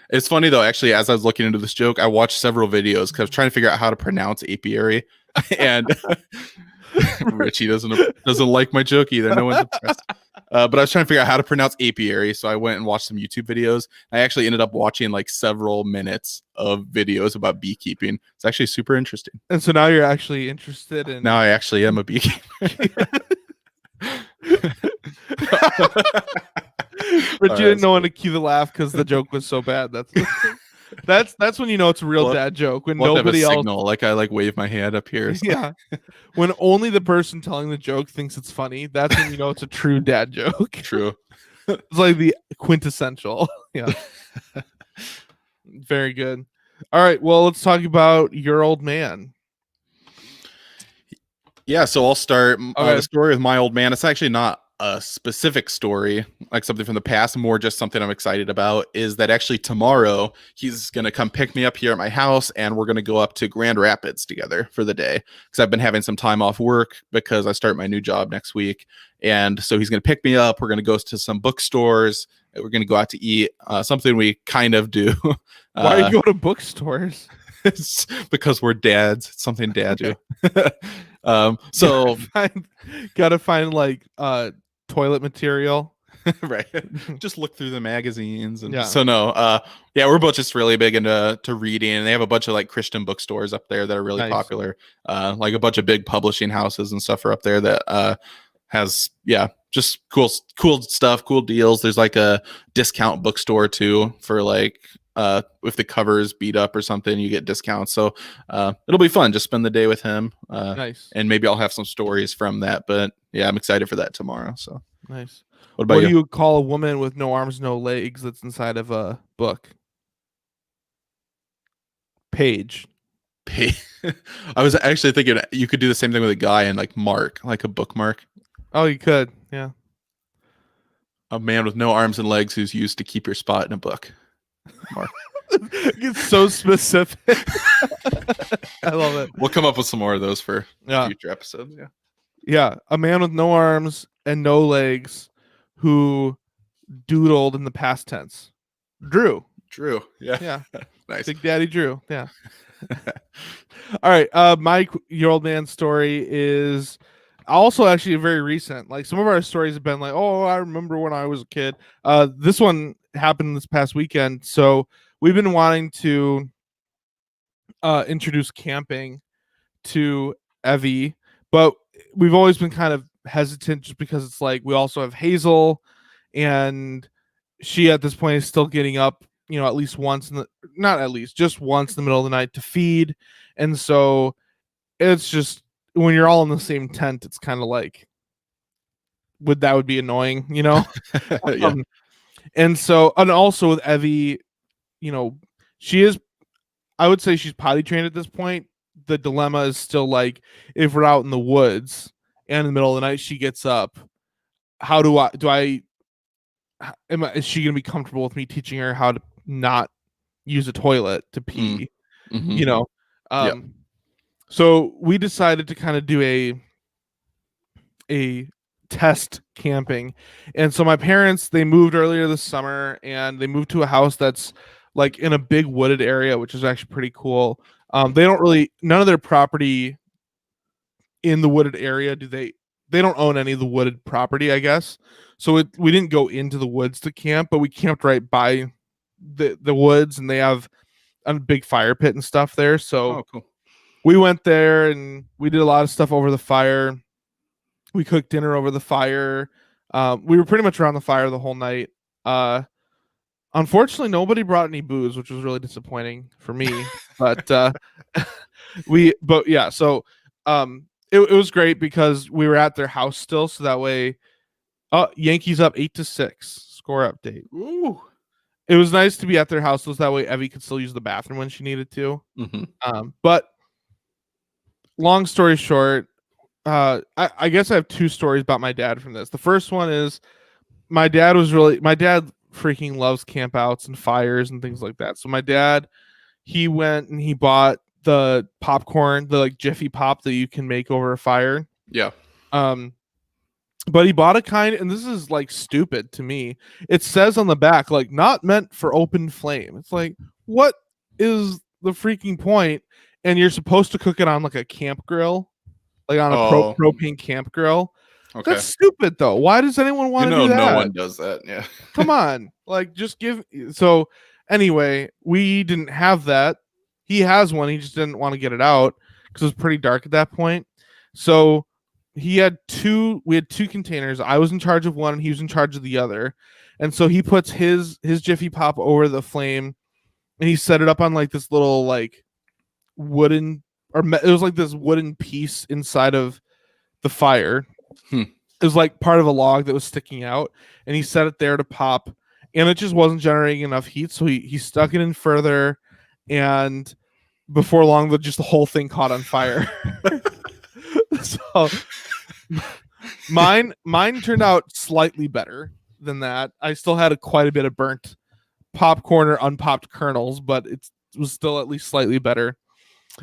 It's funny though, actually, as I was looking into this joke, I watched several videos because I was trying to figure out how to pronounce apiary. And Richie doesn't like my joke either. No one's impressed. But I was trying to figure out how to pronounce apiary, so I went and watched some YouTube videos. I actually ended up watching like several minutes of videos about beekeeping. It's actually super interesting. And so now you're actually interested in. Now I actually am a beekeeper. But you didn't know when to cue the laugh because the joke was so bad. That's when you know it's a real dad joke. When nobody else signal, like I like wave my hand up here. So. Yeah. When only the person telling the joke thinks it's funny, that's when you know it's a true dad joke. True. It's like the quintessential. Yeah. Very good. All right. Well, let's talk about your old man. Yeah, so I'll start the story with my old man. It's actually not a specific story, like something from the past, more just something I'm excited about, is that actually tomorrow he's going to come pick me up here at my house and we're going to go up to Grand Rapids together for the day because I've been having some time off work because I start my new job next week. And so he's going to pick me up. We're going to go to some bookstores. We're going to go out to eat, something we kind of do. Why do you go to bookstores? It's because we're dads. It's something dad do. So gotta find like toilet material. Right. Just look through the magazines. And so no, we're both just really big into reading, and they have a bunch of like Christian bookstores up there that are really popular. Like a bunch of big publishing houses and stuff are up there that has just cool stuff, cool deals. There's like a discount bookstore too for like if the cover is beat up or something, you get discounts. So it'll be fun. Just spend the day with him. Nice. And maybe I'll have some stories from that. But yeah, I'm excited for that tomorrow. So nice. What about you? Do you call a woman with no arms, no legs that's inside of a book? Page. I was actually thinking you could do the same thing with a guy and like mark, like a bookmark. Oh, you could. Yeah. A man with no arms and legs who's used to keep your spot in a book. Mark. It's so specific. I love it. We'll come up with some more of those for future episodes. Yeah. A man with no arms and no legs who doodled in the past tense. Drew. Yeah. Nice. Big Daddy Drew. Yeah. All right. Your old man story is also actually very recent. Like some of our stories have been like, oh, I remember when I was a kid. This one happened this past weekend. So we've been wanting to introduce camping to Evie, but we've always been kind of hesitant just because it's like we also have Hazel, and she at this point is still getting up, at least once just once in the middle of the night to feed. And so it's just when you're all in the same tent, it's kind of like that would be annoying, Yeah. And also with Evie, she is, I would say she's potty trained at this point. The dilemma is still like, if we're out in the woods and in the middle of the night, she gets up, is she going to be comfortable with me teaching her how to not use a toilet to pee, So we decided to kind of do a test camping. And so my parents, they moved earlier this summer, and they moved to a house that's like in a big wooded area, which is actually pretty cool. None of their property in the wooded area they don't own any of the wooded property, I guess. So we didn't go into the woods to camp, but we camped right by the woods, and they have a big fire pit and stuff there. So cool. we went there and we did a lot of stuff over the fire. We cooked dinner over the fire. We were pretty much around the fire the whole night. Unfortunately, nobody brought any booze, which was really disappointing for me. But it was great because we were at their house still, so that way, Yankees up 8-6. Score update. Ooh. It was nice to be at their house, so that way Evie could still use the bathroom when she needed to. But long story short, I guess I have two stories about my dad from this. The first one is my dad freaking loves campouts and fires and things like that. So my dad, he went and he bought the popcorn, the like Jiffy Pop that you can make over a fire. Yeah. But he bought a kind, and this is like stupid to me. It says on the back, like, not meant for open flame. It's like, what is the freaking point? And you're supposed to cook it on like a camp grill, like on a propane camp grill. Okay. That's stupid, though. Why does anyone want to do that? No one does that. Yeah. Come on. Like, just give. So anyway, we didn't have that. He has one. He just didn't want to get it out because it was pretty dark at that point. So we had two containers. I was in charge of one and he was in charge of the other. And so he puts his Jiffy Pop over the flame and he set it up on like this little like wooden, it was like this wooden piece inside of the fire. It was like part of a log that was sticking out, and he set it there to pop, and it just wasn't generating enough heat. So he stuck it in further, and before long, the whole thing caught on fire. So mine turned out slightly better than that. I still had quite a bit of burnt popcorn or unpopped kernels, but it was still at least slightly better.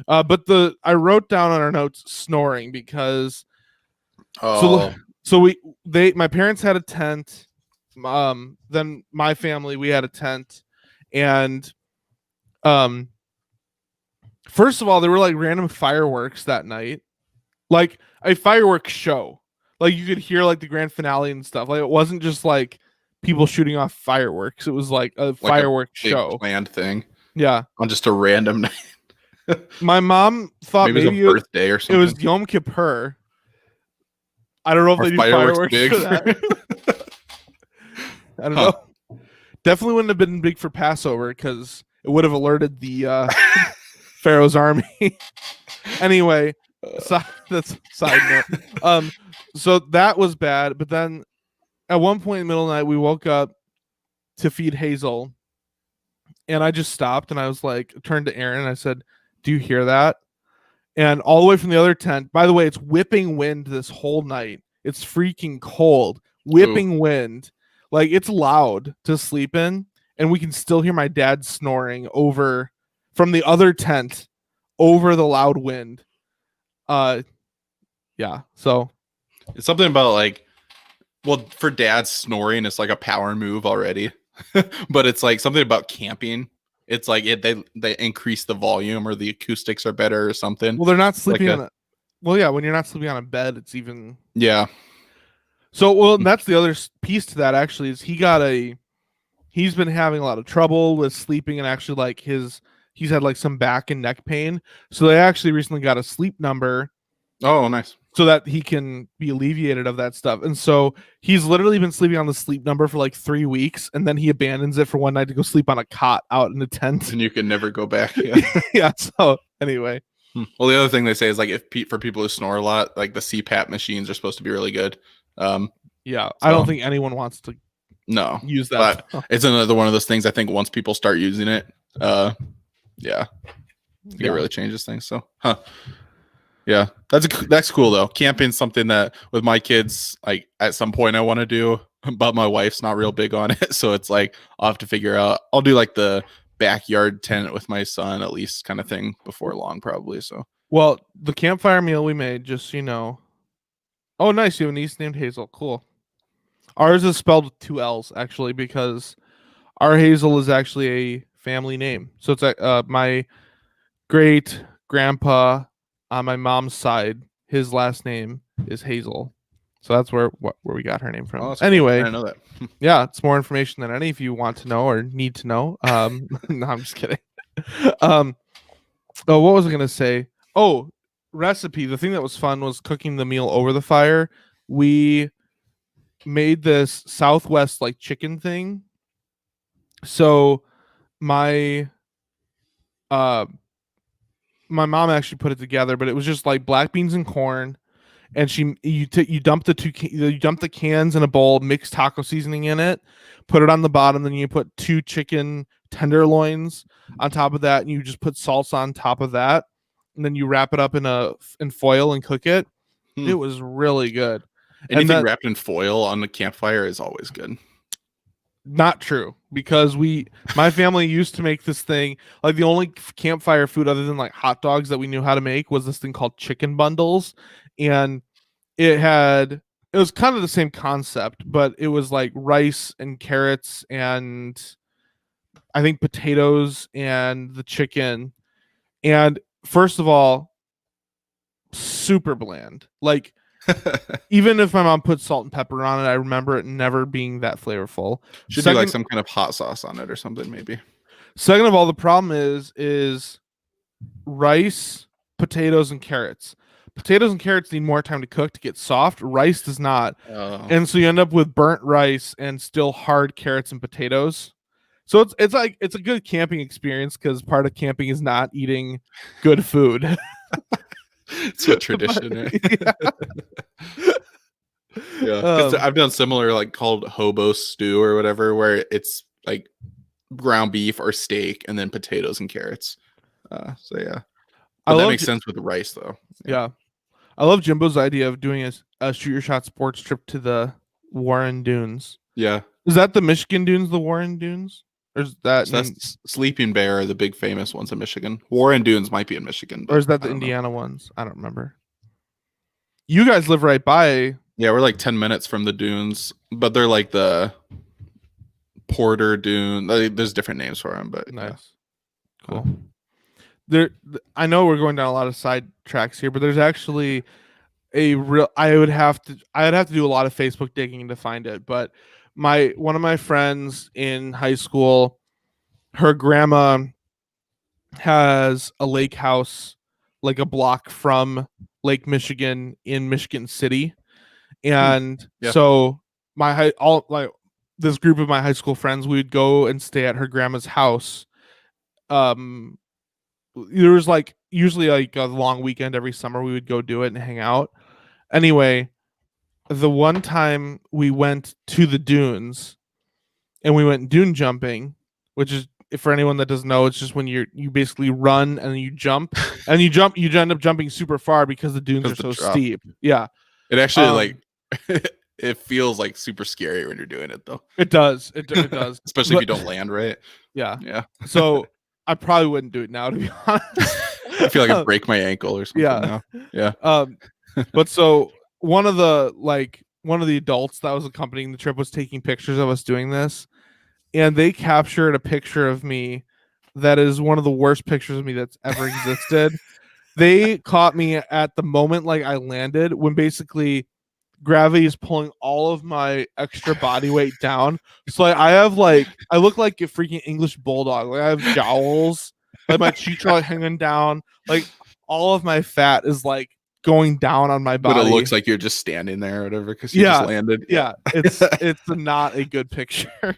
But I wrote down on our notes snoring because my parents had a tent. Then my family, we had a tent, and first of all, there were like random fireworks that night, like a fireworks show. Like you could hear like the grand finale and stuff. Like it wasn't just like people shooting off fireworks. It was like a fireworks show, planned thing. Yeah, on just a random night. My mom thought maybe it was a birthday or something. It was Yom Kippur. I don't know if they do fireworks big for that. I don't know. Definitely wouldn't have been big for Passover because it would have alerted the Pharaoh's army. Anyway, that's side note. So that was bad. But then at one point in the middle of the night, we woke up to feed Hazel. And I just stopped and I was like, turned to Aaron and I said, "Do you hear that?" And all the way from the other tent, by the way, it's whipping wind this whole night. It's freaking cold. Whipping wind. Like it's loud to sleep in. And we can still hear my dad snoring over from the other tent over the loud wind. Yeah. So it's something about like, well, for dad snoring, it's like a power move already. But it's like something about camping. It's like they increase the volume or the acoustics are better or something. Well, they're not sleeping on well, yeah, when you're not sleeping on a bed, it's even So, well, that's the other piece to that actually is he's been having a lot of trouble with sleeping and actually like he's had like some back and neck pain. So they actually recently got a sleep number. Oh, nice. So that he can be alleviated of that stuff. And so he's literally been sleeping on the sleep number for like 3 weeks. And then he abandons it for one night to go sleep on a cot out in the tent. And you can never go back. Yeah. So anyway. Well, the other thing they say is like for people who snore a lot, like the CPAP machines are supposed to be really good. Yeah. So, I don't think anyone wants to use that. But it's another one of those things. I think once people start using it, it really changes things. So, yeah, that's cool though. Camping's something that with my kids, like at some point I want to do, but my wife's not real big on it. So it's like I'll have to figure out. I'll do like the backyard tent with my son at least kind of thing before long, probably. So well, the campfire meal we made, just so you know. Oh, nice! You have a niece named Hazel. Cool. Ours is spelled with 2 L's actually because our Hazel is actually a family name. So it's my great grandpa. On my mom's side, his last name is Hazel. So that's where we got her name from. Oh, anyway, cool. I know that. Yeah, it's more information than any if you want to know or need to know. No, I'm just kidding. What was I going to say? Oh, recipe. The thing that was fun was cooking the meal over the fire. We made this Southwest like chicken thing. So my uh my mom actually put it together, but it was just like black beans and corn, and you dump you dump the cans in a bowl, mix taco seasoning in it, put it on the bottom, then you put 2 chicken tenderloins on top of that, and you just put salsa on top of that, and then you wrap it up in foil and cook it. It was really good. Anything wrapped in foil on the campfire is always good. Not true, because my family used to make this thing, like the only campfire food other than like hot dogs that we knew how to make was this thing called chicken bundles, and it was kind of the same concept, but it was like rice and carrots and I think potatoes and the chicken. And first of all, super bland. Like even if my mom put salt and pepper on it, I remember it never being that flavorful. Should be like some kind of hot sauce on it or something, maybe. Second of all, the problem is rice, potatoes, and carrots. Potatoes and carrots need more time to cook to get soft. Rice does not. Oh. And so you end up with burnt rice and still hard carrots and potatoes. So it's a good camping experience, because part of camping is not eating good food. It's a tradition, right? Yeah. I've done similar, like called hobo stew or whatever, where it's like ground beef or steak and then potatoes and carrots. So yeah, but that makes sense with the rice though. Yeah. I love Jimbo's idea of doing a shoot your shot sports trip to the Warren Dunes. Yeah. Is that the Michigan Dunes, the Warren Dunes? Or is that that's Sleeping Bear are the big famous ones in Michigan. Warren Dunes might be in Michigan. Or is that the Indiana ones? I don't remember. You guys live right by. Yeah, we're like 10 minutes from the dunes, but they're like the Porter Dune. There's different names for them, but nice. Yeah. Cool. I know we're going down a lot of side tracks here, but there's actually a real. I would have to do a lot of Facebook digging to find it. But one of my friends in high school, her grandma has a lake house like a block from Lake Michigan in Michigan City, and so this group of my high school friends, we would go and stay at her grandma's house. There was like usually like a long weekend every summer. We would go do it and hang out. Anyway, the one time we went to the dunes and we went dune jumping, which is, for anyone that doesn't know, it's just when you basically run and you jump and you end up jumping super far because the dunes are so steep. Yeah. It actually it feels like super scary when you're doing it though. It does. It does. Especially if you don't land right. Yeah. Yeah. So I probably wouldn't do it now, to be honest. I feel like I'd break my ankle or something. Now. Yeah. But so one of the adults that was accompanying the trip was taking pictures of us doing this, and they captured a picture of me that is one of the worst pictures of me that's ever existed. They caught me at the moment like I landed, when basically gravity is pulling all of my extra body weight down. So I look like a freaking English bulldog. Like I have jowls, like my cheeks are like hanging down, like all of my fat is like going down on my body. But it looks like you're just standing there or whatever because you just landed. Yeah, it's not a good picture.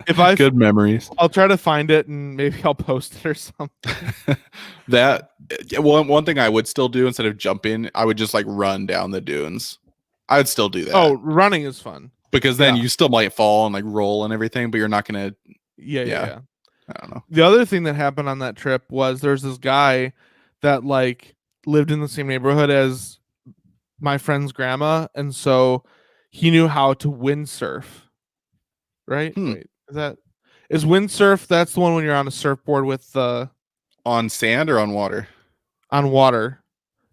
Good memories. I'll try to find it and maybe I'll post it or something. That one thing I would still do instead of jumping, I would just like run down the dunes. I would still do that. Oh, running is fun because then you still might fall and like roll and everything, but you're not gonna. Yeah. I don't know. The other thing that happened on that trip was there's this guy that like lived in the same neighborhood as my friend's grandma, and so he knew how to windsurf. Right? Wait, is windsurf? That's the one when you're on a surfboard with on sand or on water? On water.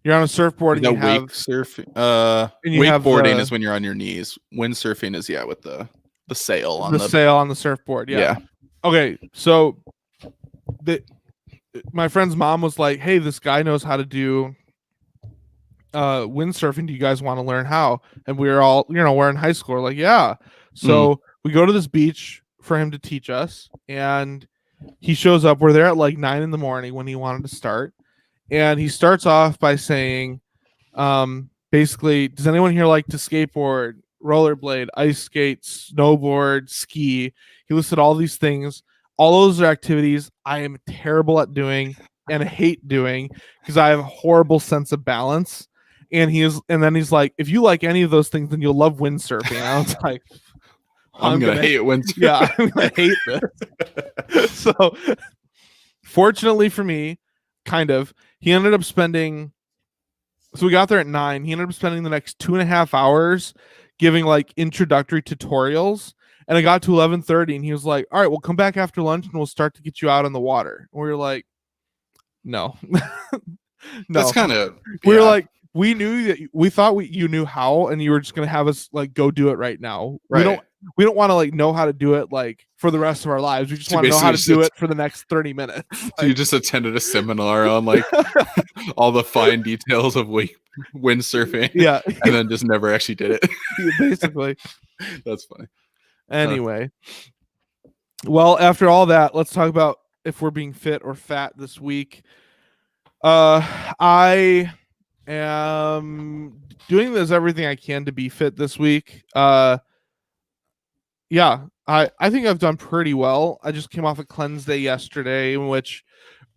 You're on a surfboard and you have wake surfing. Wakeboarding is when you're on your knees. Windsurfing is with the sail on the sail on the surfboard. Yeah. Okay, so my friend's mom was like, "Hey, this guy knows how to do windsurfing. Do you guys want to learn how?" And we were all, we're in high school. We're like, yeah. So we go to this beach for him to teach us, and he shows up. We're there at like 9 a.m. when he wanted to start. And he starts off by saying, basically, does anyone here like to skateboard, rollerblade, ice skate, snowboard, ski? He listed all these things. All those are activities I am terrible at doing and hate doing because I have a horrible sense of balance. And then he's like, if you like any of those things, then you'll love windsurfing. And I was like, I'm gonna hate windsurfing. Yeah, I'm gonna hate this. So fortunately for me, kind of, he ended up spending, so we got there at 9. He ended up spending the next 2.5 hours giving like introductory tutorials. And I got to 11:30 and he was like, all right, we'll come back after lunch and we'll start to get you out on the water. And we were like, no. No. That's kind of, we were like, we knew that we thought you knew how, and you were just gonna have us like go do it right now. Right. We don't want to like know how to do it like for the rest of our lives. We just want to know how to do it for the next 30 minutes. So you just attended a seminar on like all the fine details of windsurfing. Yeah. And then just never actually did it. Basically. That's funny. Anyway. Well, after all that, let's talk about if we're being fit or fat this week. I am doing everything I can to be fit this week. Yeah, I think I've done pretty well. I just came off a cleanse day yesterday, in which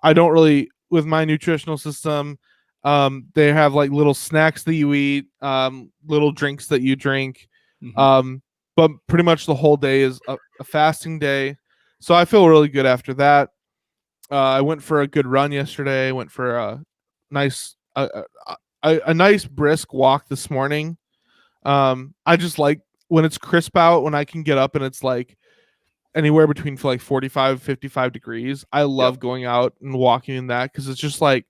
I don't really, with my nutritional system, they have like little snacks that you eat, little drinks that you drink. Mm-hmm. But pretty much the whole day is a fasting day. So I feel really good after that. I went for a good run yesterday. Went for a nice brisk walk this morning. I just like when it's crisp out, when I can get up and it's like anywhere between like 45, 55 degrees. I love going out and walking in that because it's just like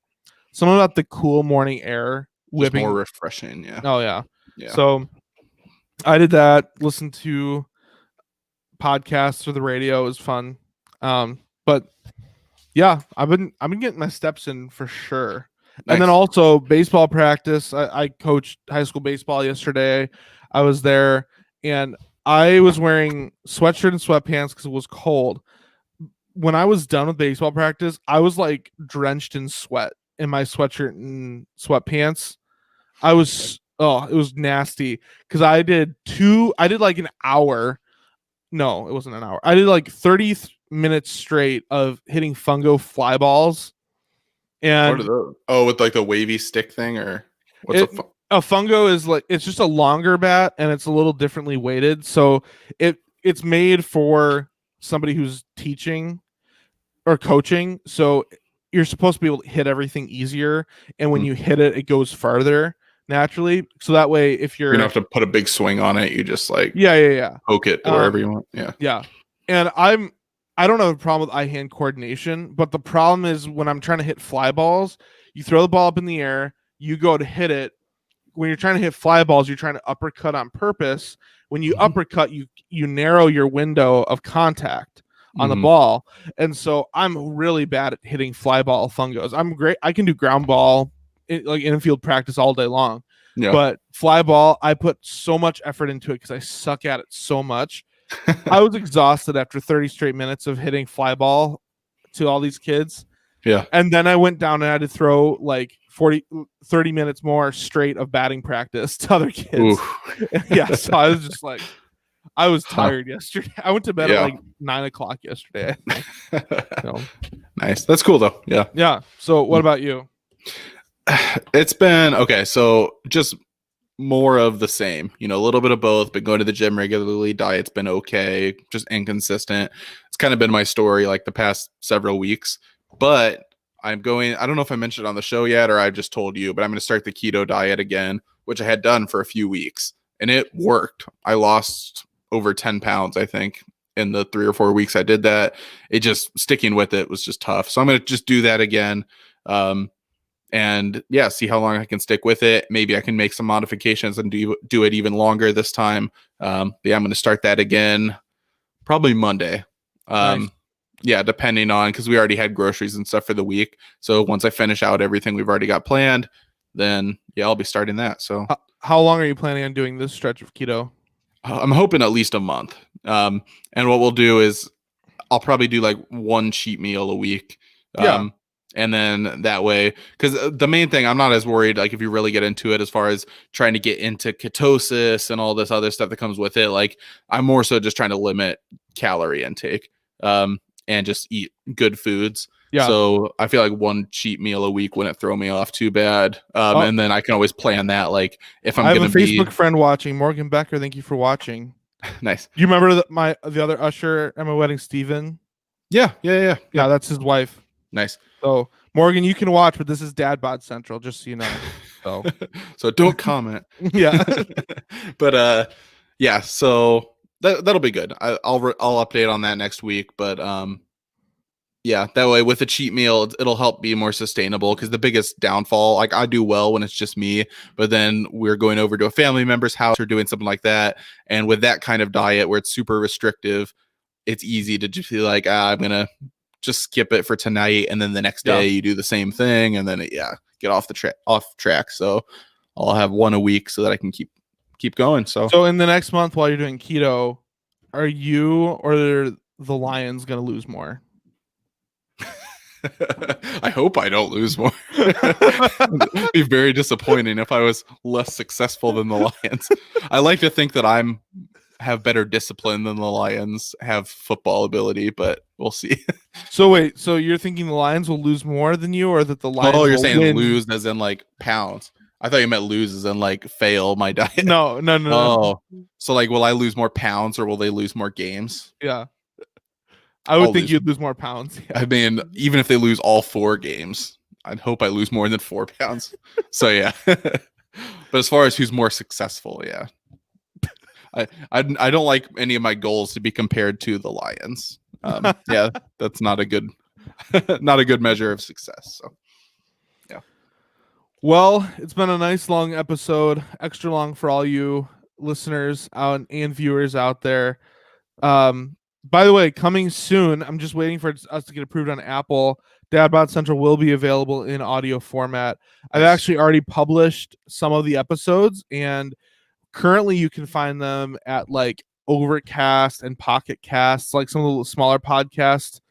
something about the cool morning air whipping. Just more refreshing. Yeah. Oh yeah. So I did that. Listened to podcasts or the radio. It was fun. But yeah, I've been getting my steps in for sure. Nice. And then also baseball practice. I coached high school baseball yesterday. I was there and I was wearing sweatshirt and sweatpants because it was cold. When I was done with baseball practice, I was like drenched in sweat in my sweatshirt and sweatpants. It was nasty because I did like an hour. No, it wasn't an hour. I did like 30 minutes straight of hitting fungo fly balls. And what are those? Oh, with like the wavy stick thing, or what's a fungo is like, it's just a longer bat and it's a little differently weighted. So it's made for somebody who's teaching or coaching. So you're supposed to be able to hit everything easier. And when you hit it, it goes farther naturally. So that way, if you don't have to put a big swing on it, you just like poke it wherever you want. Yeah. And I don't have a problem with eye-hand coordination, but the problem is when I'm trying to hit fly balls, you throw the ball up in the air, you go to hit it. When you're trying to hit fly balls, you're trying to uppercut on purpose. When you uppercut, you narrow your window of contact on the ball. And so I'm really bad at hitting fly ball fungos. I'm great. I can do ground ball, like infield practice all day long. Yeah. But fly ball, I put so much effort into it because I suck at it so much. I was exhausted after 30 straight minutes of hitting fly ball to all these kids. Yeah. And then I went down and I had to throw like 30 minutes more straight of batting practice to other kids. Yeah. So I was just like, I was tired yesterday. I went to bed at like 9 o'clock yesterday. So. Nice. That's cool though. Yeah. Yeah. So what about you? It's been okay. So just more of the same, a little bit of both. Been going to the gym regularly. Diet's been okay, just inconsistent. It's kind of been my story like the past several weeks. But I don't know if I mentioned it on the show yet or I just told you, but I'm going to start the keto diet again, which I had done for a few weeks. And it worked. I lost over 10 pounds, I think, in the 3 or 4 weeks I did that. It just sticking with it was just tough. So I'm going to just do that again. And yeah, see how long I can stick with it. Maybe I can make some modifications and do it even longer this time. Yeah, I'm going to start that again, probably Monday. Nice. Yeah, depending on, because we already had groceries and stuff for the week. So once I finish out everything we've already got planned, then yeah, I'll be starting that. So how long are you planning on doing this stretch of keto? I'm hoping at least a month. And what we'll do is I'll probably do like one cheat meal a week. And then that way, because the main thing, I'm not as worried, like if you really get into it, as far as trying to get into ketosis and all this other stuff that comes with it. Like I'm more so just trying to limit calorie intake, and just eat good foods. Yeah. So I feel like one cheat meal a week wouldn't throw me off too bad. And then I can always plan that. Like if I'm going to be... Facebook friend watching, Morgan Becker. Thank you for watching. Nice. Do you remember the other usher at my wedding, Steven? Yeah. That's his wife. Nice. So Morgan, you can watch, but this is Dad Bod Central, just so you know. So, so don't comment. Yeah. But yeah. So that'll be good. I'll update on that next week. But yeah, that way with a cheat meal, it'll help be more sustainable. Because the biggest downfall, like I do well when it's just me, but then we're going over to a family member's house or doing something like that, and with that kind of diet where it's super restrictive, it's easy to just be like, I'm gonna just skip it for tonight, and then the next day you do the same thing, and then get off track. So I'll have one a week so that I can keep going. So in the next month while you're doing keto, are you or the Lions gonna lose more? I hope I don't lose more. It'd be very disappointing if I was less successful than the Lions. I like to think that have better discipline than the Lions have football ability, but we'll see. So wait, so you're thinking the Lions will lose more than you, or that the Lions you're saying win? Lose as in like pounds. I thought you meant lose as in like fail my diet. No. Oh, so like, will I lose more pounds or will they lose more games? Yeah. I would think you'd lose more pounds. Yeah. I mean, even if they lose all 4 games, I'd hope I lose more than 4 pounds. So yeah. But as far as who's more successful, yeah. I don't like any of my goals to be compared to the Lions. Yeah, that's not a good measure of success. So yeah. Well, it's been a nice long episode, extra long for all you listeners out and viewers out there. By the way, coming soon, I'm just waiting for us to get approved on Apple. Dad Bod Central will be available in audio format. I've actually already published some of the episodes, and currently you can find them at like Overcast and Pocket Casts, like some of the smaller podcast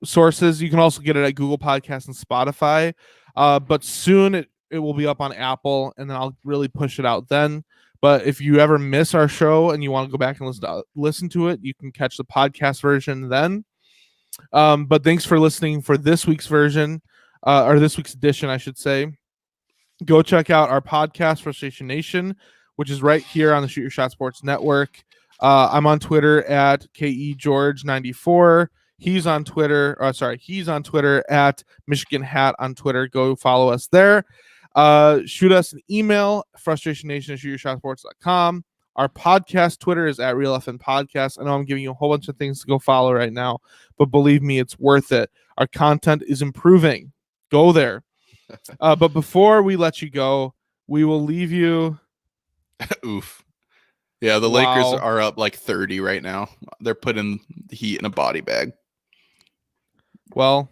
sources. You can also get it at Google Podcasts and Spotify. But soon it will be up on Apple, and then I'll really push it out then. But if you ever miss our show and you want to go back and listen to it, you can catch the podcast version then. But thanks for listening for this week's version, or this week's edition, I should say. Go check out our podcast, Frustration Nation, which is right here on the Shoot Your Shot Sports Network. I'm on Twitter at KEGeorge94. He's on Twitter at Michigan Hat on Twitter. Go follow us there. Shoot us an email, frustrationnation@shootyourshotsports.com. Our podcast Twitter is at RealFN Podcast. I know I'm giving you a whole bunch of things to go follow right now, but believe me, it's worth it. Our content is improving. Go there. But before we let you go, we will leave you. Oof. Yeah, the Lakers are up like 30 right now. They're putting the Heat in a body bag. Well.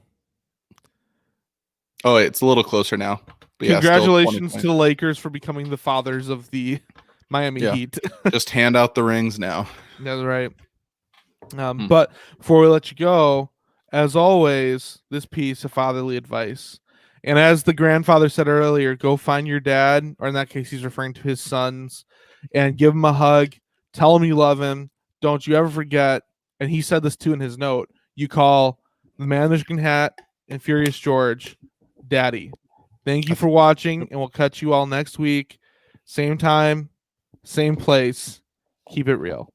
Oh, it's a little closer now. But congratulations to the Lakers for becoming the fathers of the Miami Heat. Just hand out the rings now. That's right. But before we let you go, as always, this piece of fatherly advice. And as the grandfather said earlier, go find your dad, or in that case, he's referring to his sons, and give him a hug. Tell him you love him. Don't you ever forget. And he said this too in his note. You call the man in the Michigan hat and Furious George Daddy. Thank you for watching, and we'll catch you all next week. Same time, same place. Keep it real.